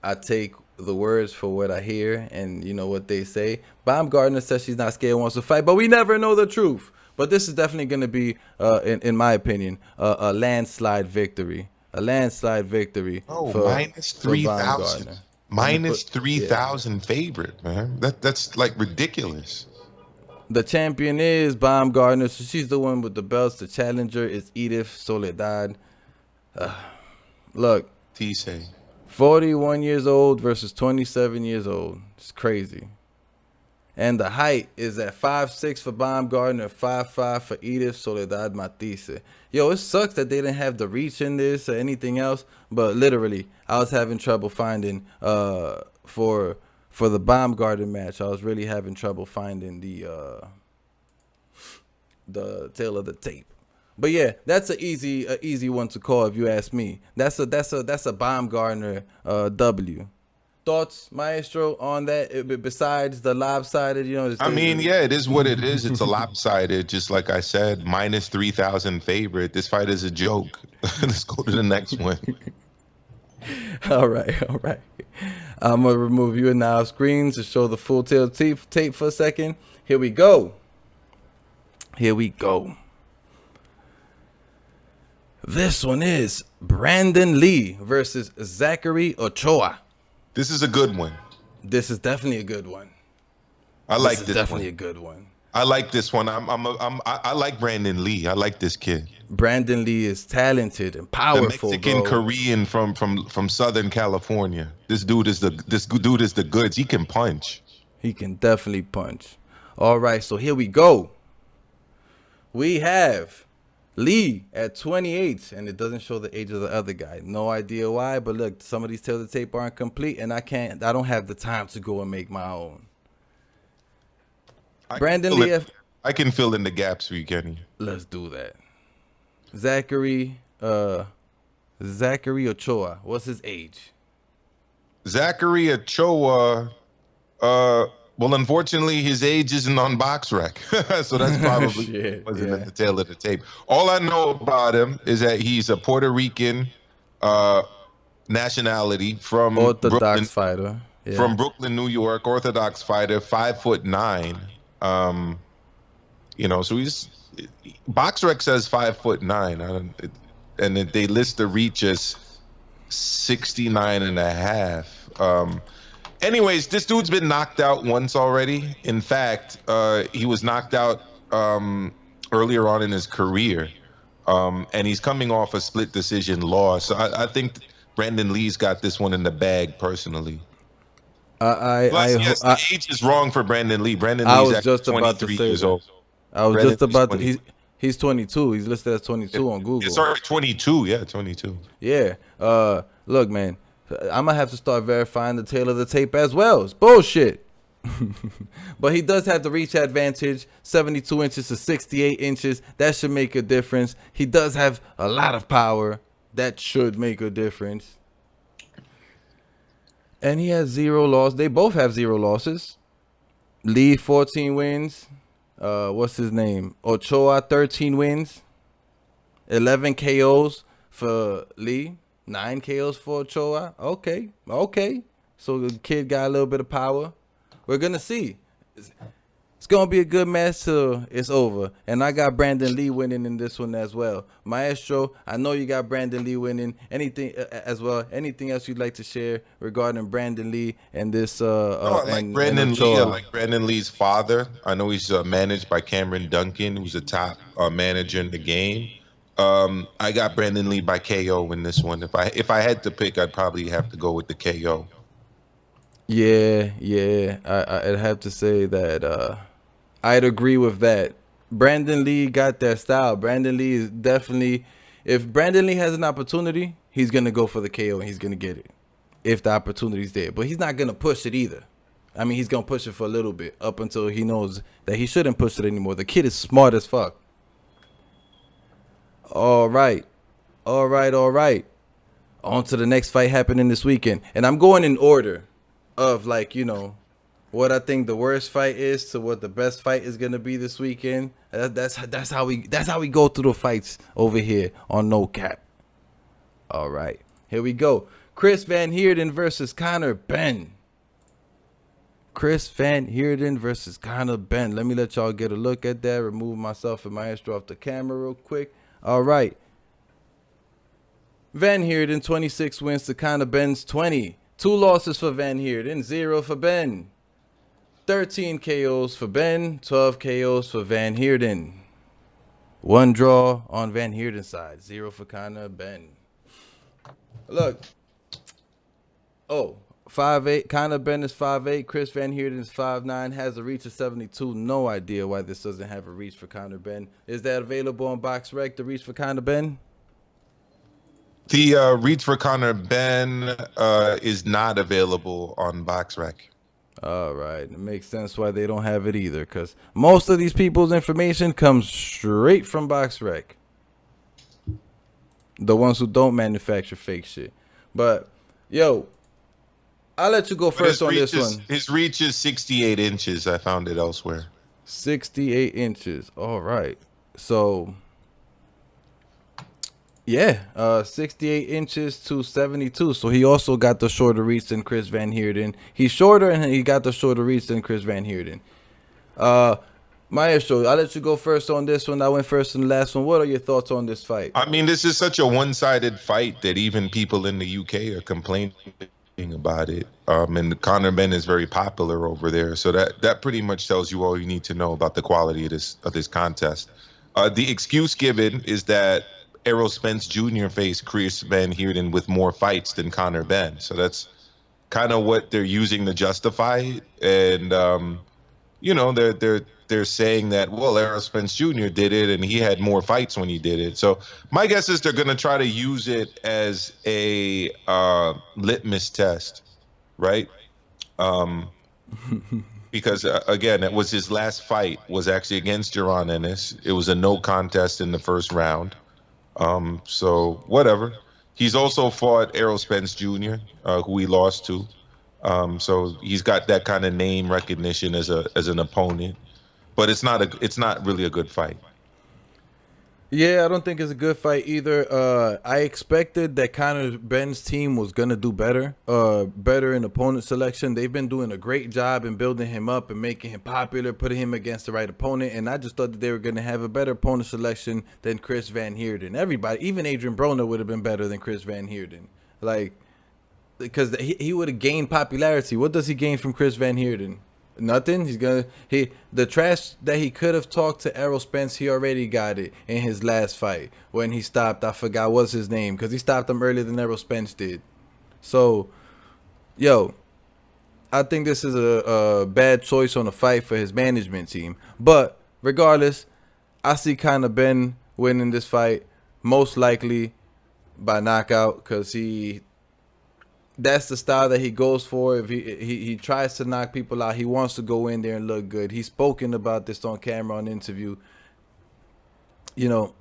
I take the words for what I hear and, you know, what they say. Baumgardner says she's not scared, wants to fight, but we never know the truth. But this is definitely going to be, in my opinion, a landslide victory. A landslide victory. Oh, for, minus 3,000. Minus 3,000 favorite, man. That's like ridiculous. The champion is Baumgardner, so she's the one with the belts. The challenger is Edith Soledad. Look, Matthysse. 41 years old versus 27 years old. It's crazy. And the height is at 5'6" for Baumgardner, 5'5" for Edith Soledad Matthysse. Yo, it sucks that they didn't have the reach in this or anything else, but literally, I was having trouble finding for the Baumgardner match. I was really having trouble finding the tail of the tape. But yeah, that's an easy one to call if you ask me. That's a Baumgardner W. Thoughts, Maestro, on that? Besides the lopsided, you know. I mean, yeah, it is what it is. It's a lopsided, just like I said, minus 3,000 favorite. This fight is a joke. Let's go to the next one. All right. I'm gonna remove you and now screen to show the full tail tape for a second. Here we go. This one is Brandun Lee versus Zachary Ochoa. This is a good one. This is definitely a good one. I like this definitely one. a good one. I like this one. I like Brandun Lee. I like this kid. Brandun Lee is talented and powerful. The Mexican bro. Korean from Southern California. This dude is the goods. He can punch. He can definitely punch. All right, so here we go. We have Lee at 28, and it doesn't show the age of the other guy. No idea why, but look, some of these tail of the tape aren't complete, and I don't have the time to go and make my own. Brandun Lee. I can fill in the gaps for you, Kenny. Let's do that. Zachary Ochoa. What's his age? Zachary Ochoa. Well, unfortunately, his age isn't on BoxRec, so that's probably wasn't at the tail of the tape. All I know about him is that he's a Puerto Rican nationality from Orthodox Brooklyn, fighter. Yeah. From Brooklyn, New York, Orthodox fighter, 5'9". You know, so he's BoxRec says 5'9", and they list the reach as 69.5. Anyways, this dude's been knocked out once already. In fact, he was knocked out earlier on in his career, and he's coming off a split decision loss. So I think Brandun Lee's got this one in the bag personally. The age is wrong for Brandun Lee. Brandun Lee's actually 23 years old. I was just about to. He's 22. He's listed as 22 on Google. It's already 22. Yeah, 22. Yeah. Look, man. I'm gonna have to start verifying the tail of the tape as well. It's bullshit. But he does have the reach advantage, 72 inches to 68 inches. That should make a difference. He does have a lot of power. That should make a difference. And he has 0 losses. They both have 0 losses. Lee 14 wins. What's his name? Ochoa 13 wins. 11 KOs for Lee. 9 KOs for Ochoa. Okay. So the kid got a little bit of power. We're going to see. It's going to be a good match till it's over. And I got Brandun Lee winning in this one as well. Maestro, I know you got Brandun Lee winning. Anything as well? Anything else you'd like to share regarding Brandun Lee and this? I like Brandun Lee. I like Brandun Lee's father. I know he's managed by Cameron Duncan, who's a top manager in the game. I got Brandun Lee by KO in this one. If I had to pick, I'd probably have to go with the KO. Yeah. I'd have to say that I'd agree with that. Brandun Lee got that style. Brandun Lee is definitely, if Brandun Lee has an opportunity, he's gonna go for the KO and he's gonna get it if the opportunity's there. But he's not gonna push it either. I mean, he's gonna push it for a little bit up until he knows that he shouldn't push it anymore. The kid is smart as fuck. All right. All right, all right. On to the next fight happening this weekend. And I'm going in order of, like, you know, what I think the worst fight is to what the best fight is gonna be this weekend. That's how we go through the fights over here on No Cap. All right, here we go. Chris Van Heerdan versus Conor Benn. Chris Van Heerdan versus Conor Benn. Let me let y'all get a look at that. Remove myself and Maestro off the camera real quick. All right. Van Heerdan, 26 wins to Conor Benn's 20. 2 losses for Van Heerdan, 0 for Benn. 13 KOs for Benn, 12 KOs for Van Heerdan. 1 draw on Van Heerdan's side, 0 for Conor Benn. Look. Oh, 5'8". Conor Benn is 5'8". Chris Van Heerdan is 5'9". Has a reach of 72. No idea why this doesn't have a reach for Conor Benn. Is that available on BoxRec, the reach for Conor Benn? The reach for Conor Benn is not available on BoxRec. All right. It makes sense why they don't have it either, because most of these people's information comes straight from BoxRec. The ones who don't manufacture fake shit. But, yo, I'll let you go first on this one. His reach is 68 inches. I found it elsewhere. 68 inches. All right. So, yeah, 68 inches to 72. So he also got the shorter reach than Chris Van Heerdan. He's shorter and he got the shorter reach than Chris Van Heerdan. Maestro, I'll let you go first on this one. I went first in the last one. What are your thoughts on this fight? I mean, this is such a one-sided fight that even people in the UK are complaining about it. And Conor Benn is very popular over there. So that pretty much tells you all you need to know about the quality of this contest. The excuse given is that Errol Spence Jr. faced Chris Van Heerdan with more fights than Conor Benn. So that's kind of what they're using to justify it. And, you know, they're saying that, well, Errol Spence Jr. did it and he had more fights when he did it. So my guess is they're going to try to use it as a litmus test, right? Because, again, it was his last fight was actually against Jaron Ennis. It was a no contest in the first round. So whatever. He's also fought Errol Spence Jr., who he lost to. So he's got that kind of name recognition as an opponent, but it's not really a good fight. Yeah, I don't think it's a good fight either. I expected that Conor Benn's team was gonna do better in opponent selection. They've been doing a great job in building him up and making him popular, putting him against the right opponent. And I just thought that they were gonna have a better opponent selection than Chris Van Heerdan. Everybody, even Adrian Broner, would have been better than Chris Van Heerdan. Like, because he would have gained popularity. What does he gain from Chris Van Heerdan? Nothing. The trash that he could have talked to Errol Spence, he already got it in his last fight when he stopped. I forgot what's his name, because he stopped him earlier than Errol Spence did. So, yo, I think this is a bad choice on the fight for his management team. But regardless, I see Conor Benn winning this fight, most likely by knockout, because that's the style that he goes for. If he tries to knock people out, he wants to go in there and look good. He's spoken about this on camera on interview. You know,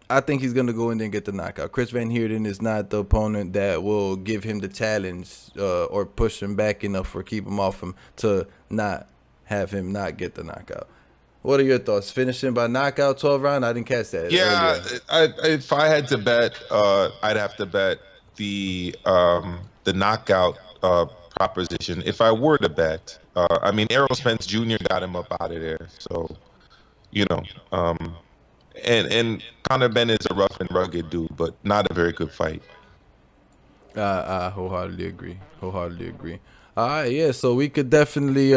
I think he's gonna go in there and get the knockout. Chris Van Heerdan is not the opponent that will give him the challenge or push him back enough or keep him off him to not have him not get the knockout. What are your thoughts? Finishing by knockout, 12 round? I didn't catch that. Yeah, if I had to bet, I'd have to bet the knockout proposition. If I were to bet, I mean, Errol Spence Jr. got him up out of there. So, you know, and Conor Benn is a rough and rugged dude, but not a very good fight. I wholeheartedly agree. All right, yeah, so we could definitely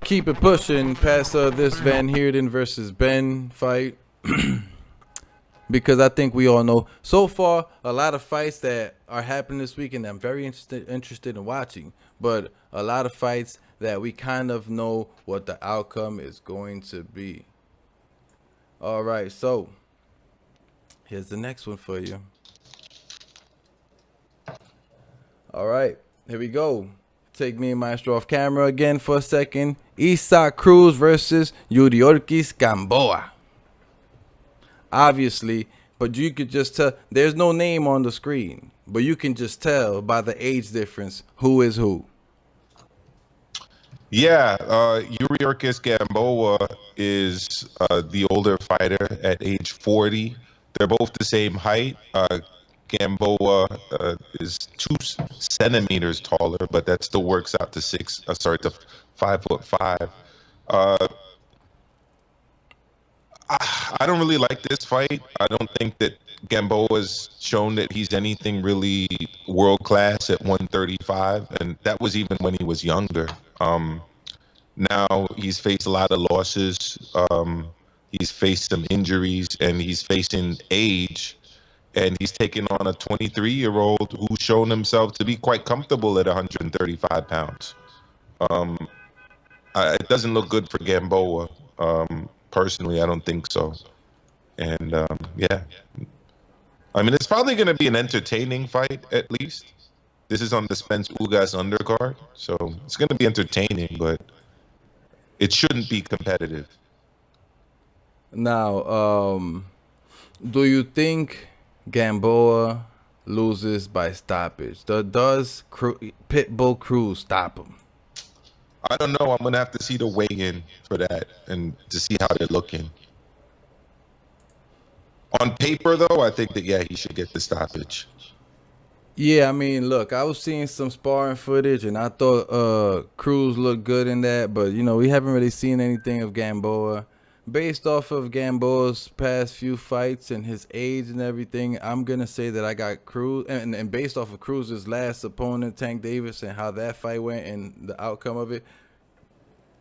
keep it pushing past this Van Heerdan versus Benn fight. Because I think we all know so far a lot of fights that are happening this weekend I'm very interested in watching, but a lot of fights that we kind of know what the outcome is going to be. All right, so here's the next one for you. All right, here we go. Take me and Maestro off camera again for a second. Isaac Cruz versus Yuriorkis Gamboa. Obviously, but you could just tell. There's no name on the screen, but you can just tell by the age difference who is who. Yeah, Yuriorkis Gamboa is the older fighter at age 40. They're both the same height. Gamboa is 2 centimeters taller, but that still works out to 5'5". I don't really like this fight. I don't think that Gamboa's shown that he's anything really world class at 135, and that was even when he was younger. Now he's faced a lot of losses. He's faced some injuries, and he's facing age, and he's taken on a 23-year-old who's shown himself to be quite comfortable at 135 pounds. It doesn't look good for Gamboa. Personally, I don't think so. And yeah, I mean, it's probably going to be an entertaining fight, at least. This is on the Spence Ugas undercard, so it's going to be entertaining, but it shouldn't be competitive. Now, do you think Gamboa loses by stoppage? Does Pitbull Cruz stop him? I don't know. I'm going to have to see the weigh-in for that and to see how they're looking. On paper, though, I think that, yeah, he should get the stoppage. Yeah, I mean, look, I was seeing some sparring footage, and I thought Cruz looked good in that, but, you know, we haven't really seen anything of Gamboa. Based off of Gamboa's past few fights and his age and everything, I'm going to say that I got Cruz, and based off of Cruz's last opponent, Tank Davis, and how that fight went and the outcome of it,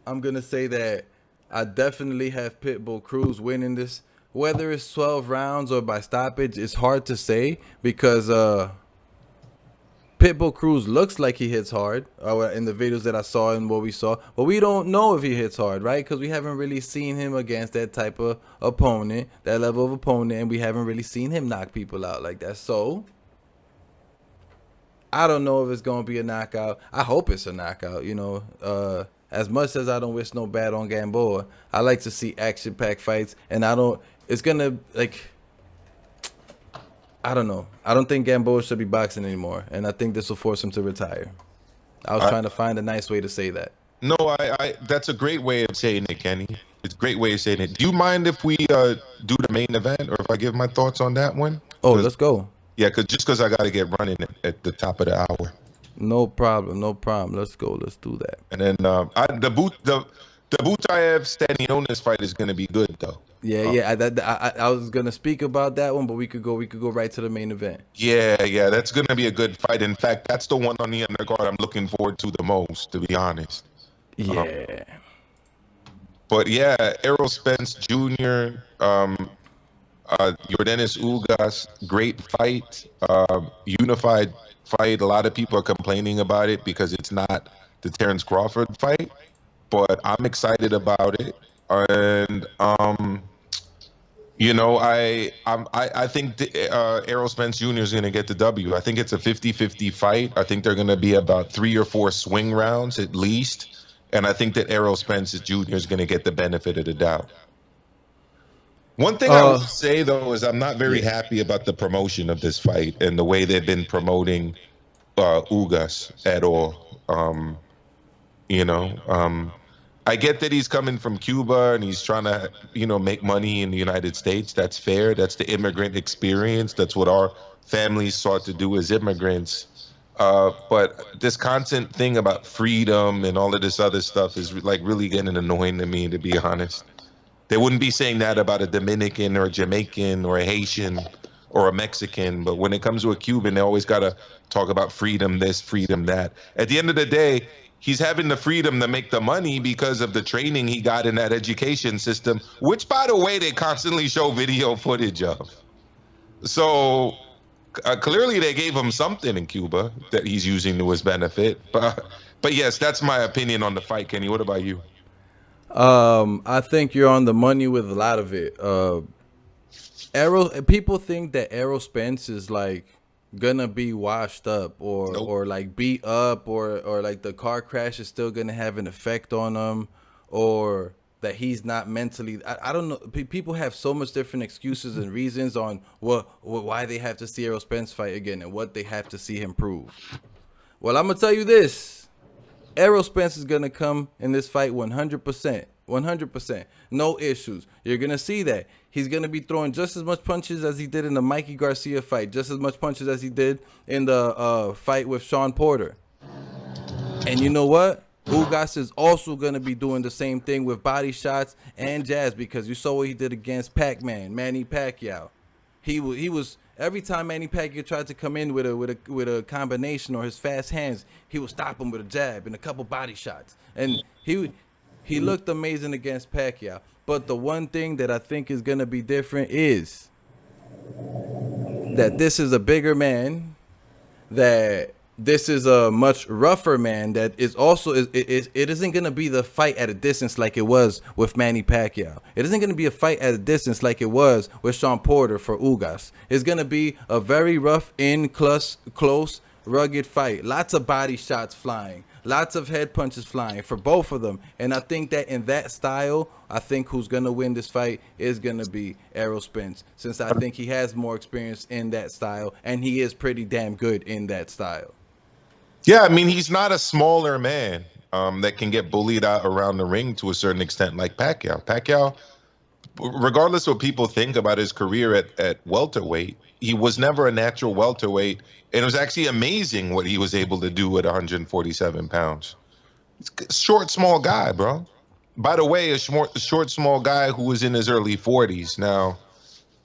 I'm going to say that I definitely have Pitbull Cruz winning this. Whether it's 12 rounds or by stoppage, it's hard to say because Pitbull Cruz looks like he hits hard in the videos that I saw and what we saw, but we don't know if he hits hard, right? Because we haven't really seen him against that type of opponent, that level of opponent, and we haven't really seen him knock people out like that. So I don't know if it's going to be a knockout. I hope it's a knockout, you know. As much as I don't wish no bad on Gamboa, I like to see action-packed fights, and it's going to, like, I don't know. I don't think Gamboa should be boxing anymore, and I think this will force him to retire. I was trying to find a nice way to say that. No, that's a great way of saying it, Kenny. It's a great way of saying it. Do you mind if we do the main event, or if I give my thoughts on that one? Oh, let's go. Yeah, because I got to get running at the top of the hour. No problem. Let's go. Let's do that. And then the Butaev Stanionis fight is going to be good, though. Yeah. I was gonna speak about that one, but we could go right to the main event. Yeah, that's gonna be a good fight. In fact, that's the one on the undercard I'm looking forward to the most, to be honest. Yeah. But yeah, Errol Spence Jr., Yordenis Ugas, great fight, unified fight. A lot of people are complaining about it because it's not the Terrence Crawford fight, but I'm excited about it. And you know, I think Errol Spence Jr. is going to get the W. I think it's a 50-50 fight. I think they're going to be about 3 or 4 swing rounds at least. And I think that Errol Spence Jr. is going to get the benefit of the doubt. One thing I would say, though, is I'm not very happy about the promotion of this fight and the way they've been promoting Ugas at all. You know, I get that he's coming from Cuba and he's trying to, you know, make money in the United States. That's fair. That's the immigrant experience. That's what our families sought to do as immigrants. But this constant thing about freedom and all of this other stuff is like really getting annoying to me, to be honest. They wouldn't be saying that about a Dominican or a Jamaican or a Haitian or a Mexican. But when it comes to a Cuban, they always got to talk about freedom this, freedom that. At the end of the day, he's having the freedom to make the money because of the training he got in that education system, which, by the way, they constantly show video footage of. So clearly they gave him something in Cuba that he's using to his benefit. But yes, that's my opinion on the fight, Kenny. What about you? I think you're on the money with a lot of it. People think that Errol Spence is like gonna be washed up or like beat up or like the car crash is still gonna have an effect on him or that he's not mentally. I don't know. People have so much different excuses and reasons on why they have to see Errol Spence fight again and what they have to see him prove. Well, I'm gonna tell you this: Errol Spence is gonna come in this fight 100%, 100%, no issues. You're gonna see that he's gonna be throwing just as much punches as he did in the Mikey Garcia fight, just as much punches as he did in the fight with Sean Porter. And you know what? Ugas is also going to be doing the same thing with body shots and jabs, because you saw what he did against Pac-Man, Manny Pacquiao. He was every time Manny Pacquiao tried to come in with a combination or his fast hands, he would stop him with a jab and a couple body shots. And he looked amazing against Pacquiao. But the one thing that I think is going to be different is that this is a bigger man, that this is a much rougher man, that is also it isn't going to be the fight at a distance like it was with Manny Pacquiao. It isn't going to be a fight at a distance like it was with Sean Porter for Ugas. It's going to be a very rough, close, rugged fight. Lots of body shots flying, lots of head punches flying for both of them. And I think that in that style, I think who's going to win this fight is going to be Errol Spence, since I think he has more experience in that style and he is pretty damn good in that style. Yeah, I mean, he's not a smaller man that can get bullied out around the ring to a certain extent like Pacquiao. Pacquiao, regardless of what people think about his career at welterweight, he was never a natural welterweight. And it was actually amazing what he was able to do at 147 pounds. He's a short, small guy, bro. By the way, a short, small guy who was in his early 40s. Now,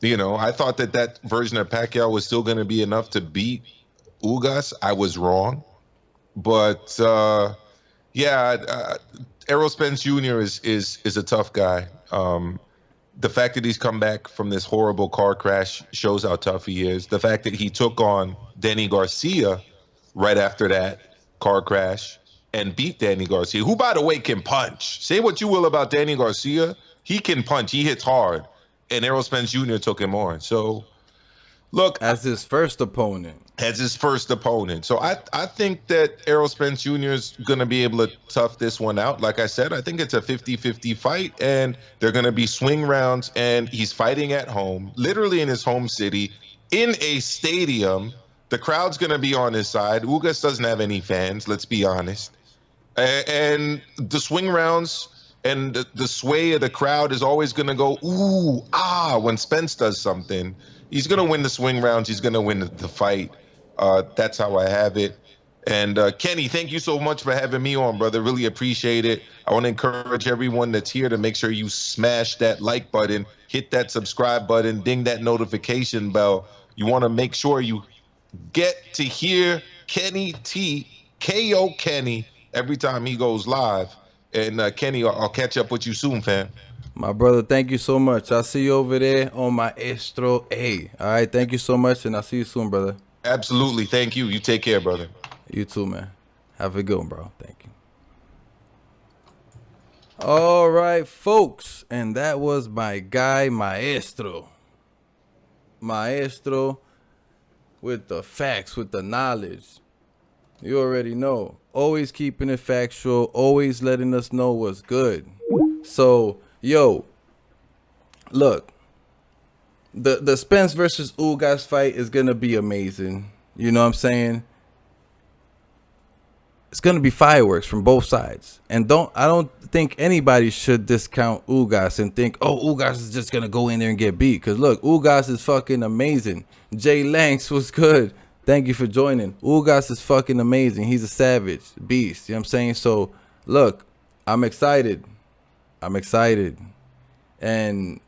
you know, I thought that version of Pacquiao was still going to be enough to beat Ugas. I was wrong. But Errol Spence Jr. is a tough guy. The fact that he's come back from this horrible car crash shows how tough he is. The fact that he took on Danny Garcia right after that car crash and beat Danny Garcia, who, by the way, can punch. Say what you will about Danny Garcia, he can punch. He hits hard. And Errol Spence Jr. took him on. So, look, as his first opponent. So I think that Errol Spence Jr. is going to be able to tough this one out. Like I said, I think it's a 50-50 fight, and they're going to be swing rounds, and he's fighting at home, literally in his home city, in a stadium. The crowd's going to be on his side. Ugas doesn't have any fans, let's be honest. And the swing rounds and the sway of the crowd is always going to go, ooh, ah, when Spence does something. He's going to win the swing rounds. He's going to win the fight. That's how I have it. And Kenny, thank you so much for having me on, brother. Really appreciate it. I want to encourage everyone that's here to make sure you smash that like button, hit that subscribe button, ding that notification bell. You want to make sure you get to hear Kenny T, KO Kenny, every time he goes live. And Kenny, I'll catch up with you soon, fam. My brother, thank you so much. I'll see you over there on Maestro A. All right, thank you so much, and I'll see you soon, brother. Absolutely. Thank you. You take care, brother. You too, man. Have a good one, bro. Thank you. All right, folks. And that was my guy, Maestro. Maestro with the facts, with the knowledge. You already know. Always keeping it factual. Always letting us know what's good. So, yo, look. The Spence versus Ugas fight is going to be amazing. You know what I'm saying? It's going to be fireworks from both sides. And I don't think anybody should discount Ugas and think, oh, Ugas is just going to go in there and get beat. Because, look, Ugas is fucking amazing. Jay Lanks was good. Thank you for joining. Ugas is fucking amazing. He's a savage beast. You know what I'm saying? So, look, I'm excited. And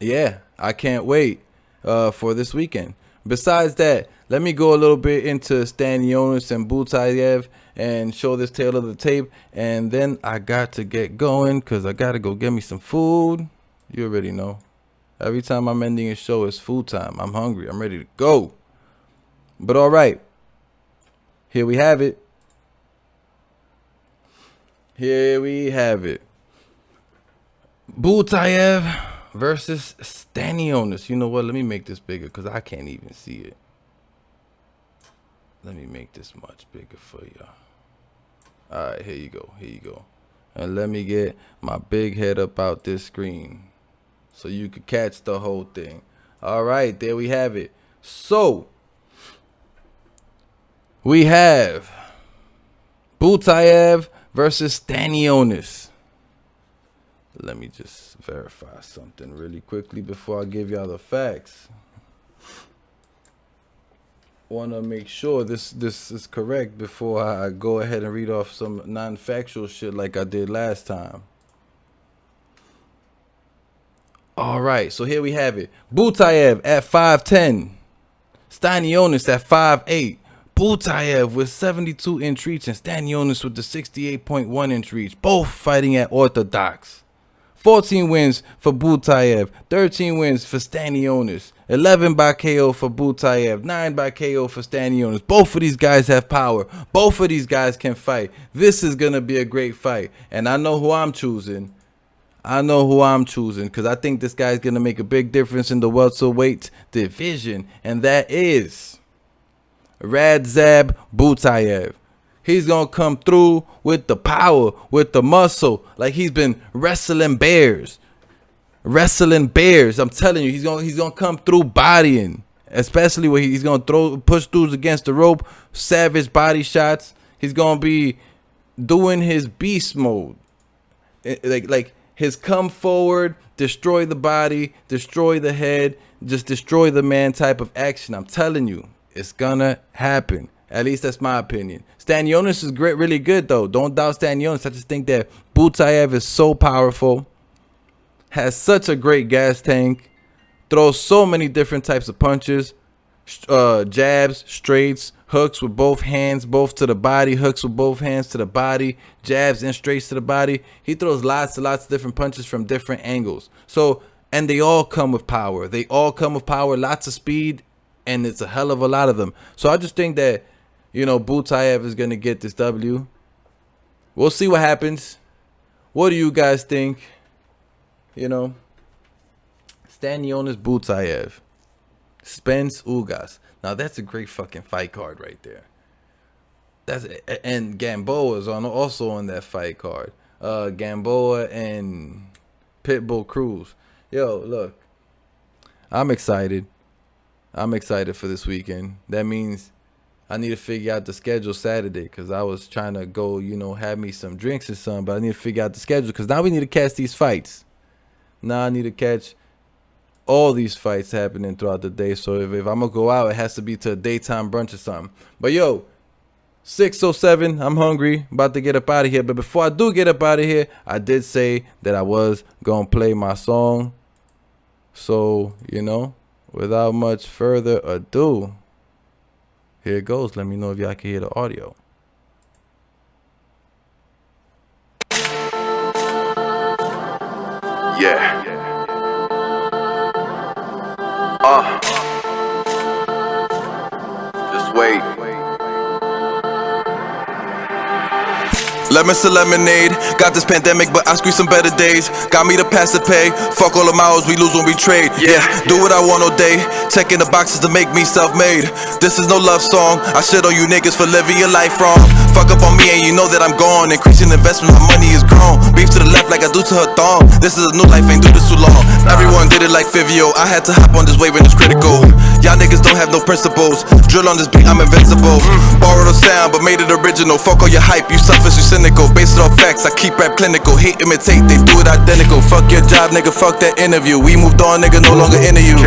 yeah, I can't wait for this weekend. Besides that, let me go a little bit into Stanionis and Butaev and show this tale of the tape. And then I got to get going because I got to go get me some food. You already know. Every time I'm ending a show, it's food time. I'm hungry. I'm ready to go. But all right. Here we have it. Butaev versus Stanionis. You know what? Let me make this bigger because I can't even see it. Let me make this much bigger for y'all. All right, here you go. And let me get my big head up out this screen so you could catch the whole thing. All right, there we have it. So, we have Butaev versus Stanionis. Let me just verify something really quickly before I give y'all the facts. Want to make sure this is correct before I go ahead and read off some non-factual shit like I did last time. All right, so here we have it. Butaev at 5'10", Stanionis at 5'8". Butaev with 72-inch reach and Stanionis with the 68.1-inch reach, both fighting at orthodox. 14 wins for Butaev, 13 wins for Stanionis, 11 by KO for Butaev, 9 by KO for Stanionis. Both of these guys have power. Both of these guys can fight. This is going to be a great fight. And I know who I'm choosing. Because I think this guy's going to make a big difference in the welterweight division. And that is Radzhab Butaev. He's going to come through with the power, with the muscle, like he's been wrestling bears. I'm telling you, he's going to come through bodying, especially when he's going to push dudes against the rope, savage body shots. He's going to be doing his beast mode. Like his come forward, destroy the body, destroy the head, just destroy the man type of action. I'm telling you, it's going to happen. At least that's my opinion. Stanionis is great, really good, though. Don't doubt Stanionis. I just think that Butaev is so powerful, has such a great gas tank, throws so many different types of punches, jabs, straights, hooks with both hands, both to the body, hooks with both hands to the body, jabs and straights to the body. He throws lots of different punches from different angles. So, and they all come with power. Lots of speed, and it's a hell of a lot of them. So I just think that, you know, Butaev is going to get this W. We'll see what happens. What do you guys think? You know, Stanionis Butaev, Spence Ugas. Now, that's a great fucking fight card right there. And Gamboa is also on that fight card. Gamboa and Pitbull Cruz. Yo, look, I'm excited. I'm excited for this weekend. That means I need to figure out the schedule Saturday, because I was trying to go, you know, have me some drinks or something, but I need to figure out the schedule, because now we need to catch these fights. Now I need to catch all these fights happening throughout the day. So if I'm going to go out, it has to be to a daytime brunch or something. But yo, 6:07, I'm hungry, about to get up out of here. But before I do get up out of here, I did say that I was going to play my song. So, you know, without much further ado, here it goes. Let me know if y'all can hear the audio. Yeah. Just wait. Lemons to lemonade, got this pandemic, but I squeeze some better days. Got me the passive pay, fuck all the miles we lose when we trade. Yeah, do what I want all day, checking the boxes to make me self-made. This is no love song, I shit on you niggas for living your life wrong. Fuck up on me and you know that I'm gone. Increasing investment, my money is grown. Beef to the left like I do to her thong. This is a new life, ain't do this too long. Everyone did it like Fivio, I had to hop on this wave when it's critical. Y'all niggas don't have no principles, drill on this beat, I'm invincible. Borrowed a sound, but made it original. Fuck all your hype, you selfish, you cynical. Based it off facts, I keep rap clinical. Hate, imitate, they do it identical. Fuck your job, nigga, fuck that interview. We moved on, nigga, no longer into you.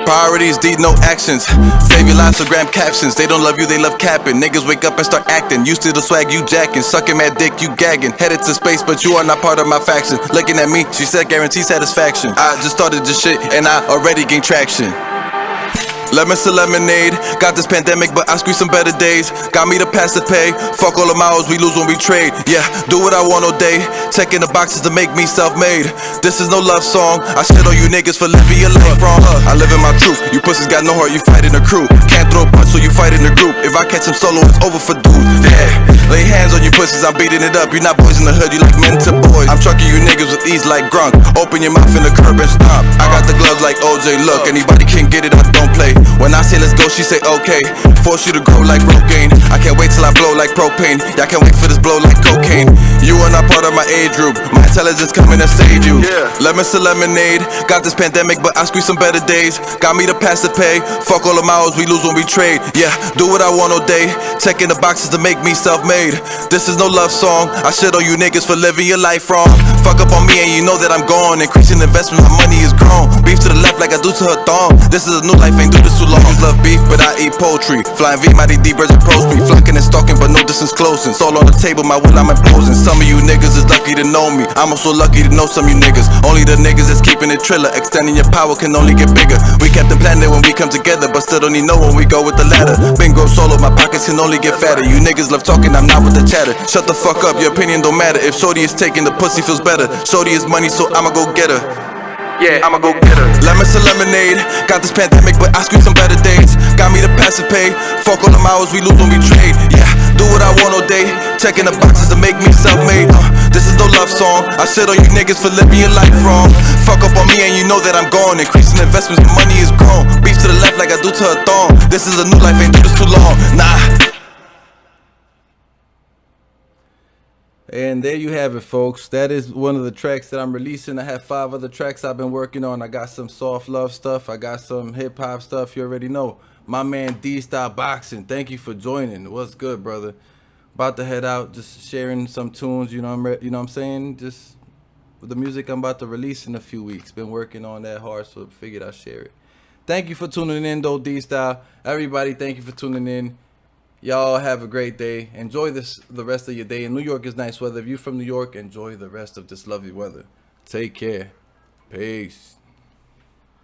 Priorities, deed, no actions. Save your lives for gram captions. They don't love you, they love capping. Niggas wake up and start acting. Used to the swag, you jacking. Sucking mad dick, you gagging. Headed to space, but you are not part of my faction. Looking at me, she said guarantee satisfaction. I just started this shit and I already gained traction. Lemons to lemonade, got this pandemic, but I squeeze some better days. Got me the passive pay, fuck all the miles we lose when we trade. Yeah, do what I want all day, checking the boxes to make me self-made. This is no love song, I shit on you niggas for living your life wrong. I live in my truth, you pussies got no heart, you fight in a crew. Can't throw a punch, so you fight in a group. If I catch him solo, it's over for dudes. Yeah, Lay hands on you pussies, I'm beating it up. You not boys in the hood, you like men to boys. I'm trucking you niggas with ease like Grunk. Open your mouth in the curb and stomp. I got the gloves like OJ, look. Anybody can get it, I don't play. When I say let's go, she say okay. Force you to grow like Rogaine. I can't wait till I blow like propane. Y'all can't wait for this blow like cocaine. You are not part of my age group. My intelligence coming to save you. Lemons to lemonade. Got this pandemic, but I squeeze some better days. Got me the pass to pay. Fuck all the miles we lose when we trade. Yeah, do what I want all day. Checking the boxes to make me self-made. This is no love song. I shit on you niggas for living your life wrong. Fuck up on me and you know that I'm gone. Increasing investment, my money is grown. Beef to the left like I do to her thong. This is a new life, ain't do this too long. Love beef, but I eat poultry. Flying V, mighty D birds approach me. Flocking and stalking, but no distance closing. It's all on the table, my will I'm imposing. Some of you niggas is lucky to know me. I'm also lucky to know some of you niggas. Only the niggas that's keeping it triller. Extending your power can only get bigger. We kept the planet when we come together, but still don't need know when we go with the ladder. Been grow solo, my pockets can only get fatter. You niggas love talking, I'm not with the chatter. Shut the fuck up, your opinion don't matter. If Shorty is taking, the pussy feels better. Shorty is money, so I'ma go get her. Yeah, I'ma go get her. Lemons to lemonade. Got this pandemic, but I squeeze some better days. Got me the pass to pay. Fuck all the miles we lose when we trade. Yeah, do what I want all day. Checking the boxes to make me self-made. This is no love song. I shit on you niggas for living your life wrong. Fuck up on me and you know that I'm gone. Increasing investments, the money is grown. Beef to the left like I do to a thong. This is a new life, ain't do this too long. Nah. And there you have it, folks. That is one of the tracks that I'm releasing. I have 5 other tracks I've been working on. I got some soft love stuff. I got some hip hop stuff. You already know. My man D-Style Boxing. Thank you for joining. What's good, brother? About to head out, just sharing some tunes. You know what I'm saying? Just with the music I'm about to release in a few weeks. Been working on that hard, so figured I'd share it. Thank you for tuning in, though, D-Style. Everybody, thank you for tuning in. Y'all have a great day. Enjoy the rest of your day. In New York is nice weather. If you're from New York, enjoy the rest of this lovely weather. Take care. Peace.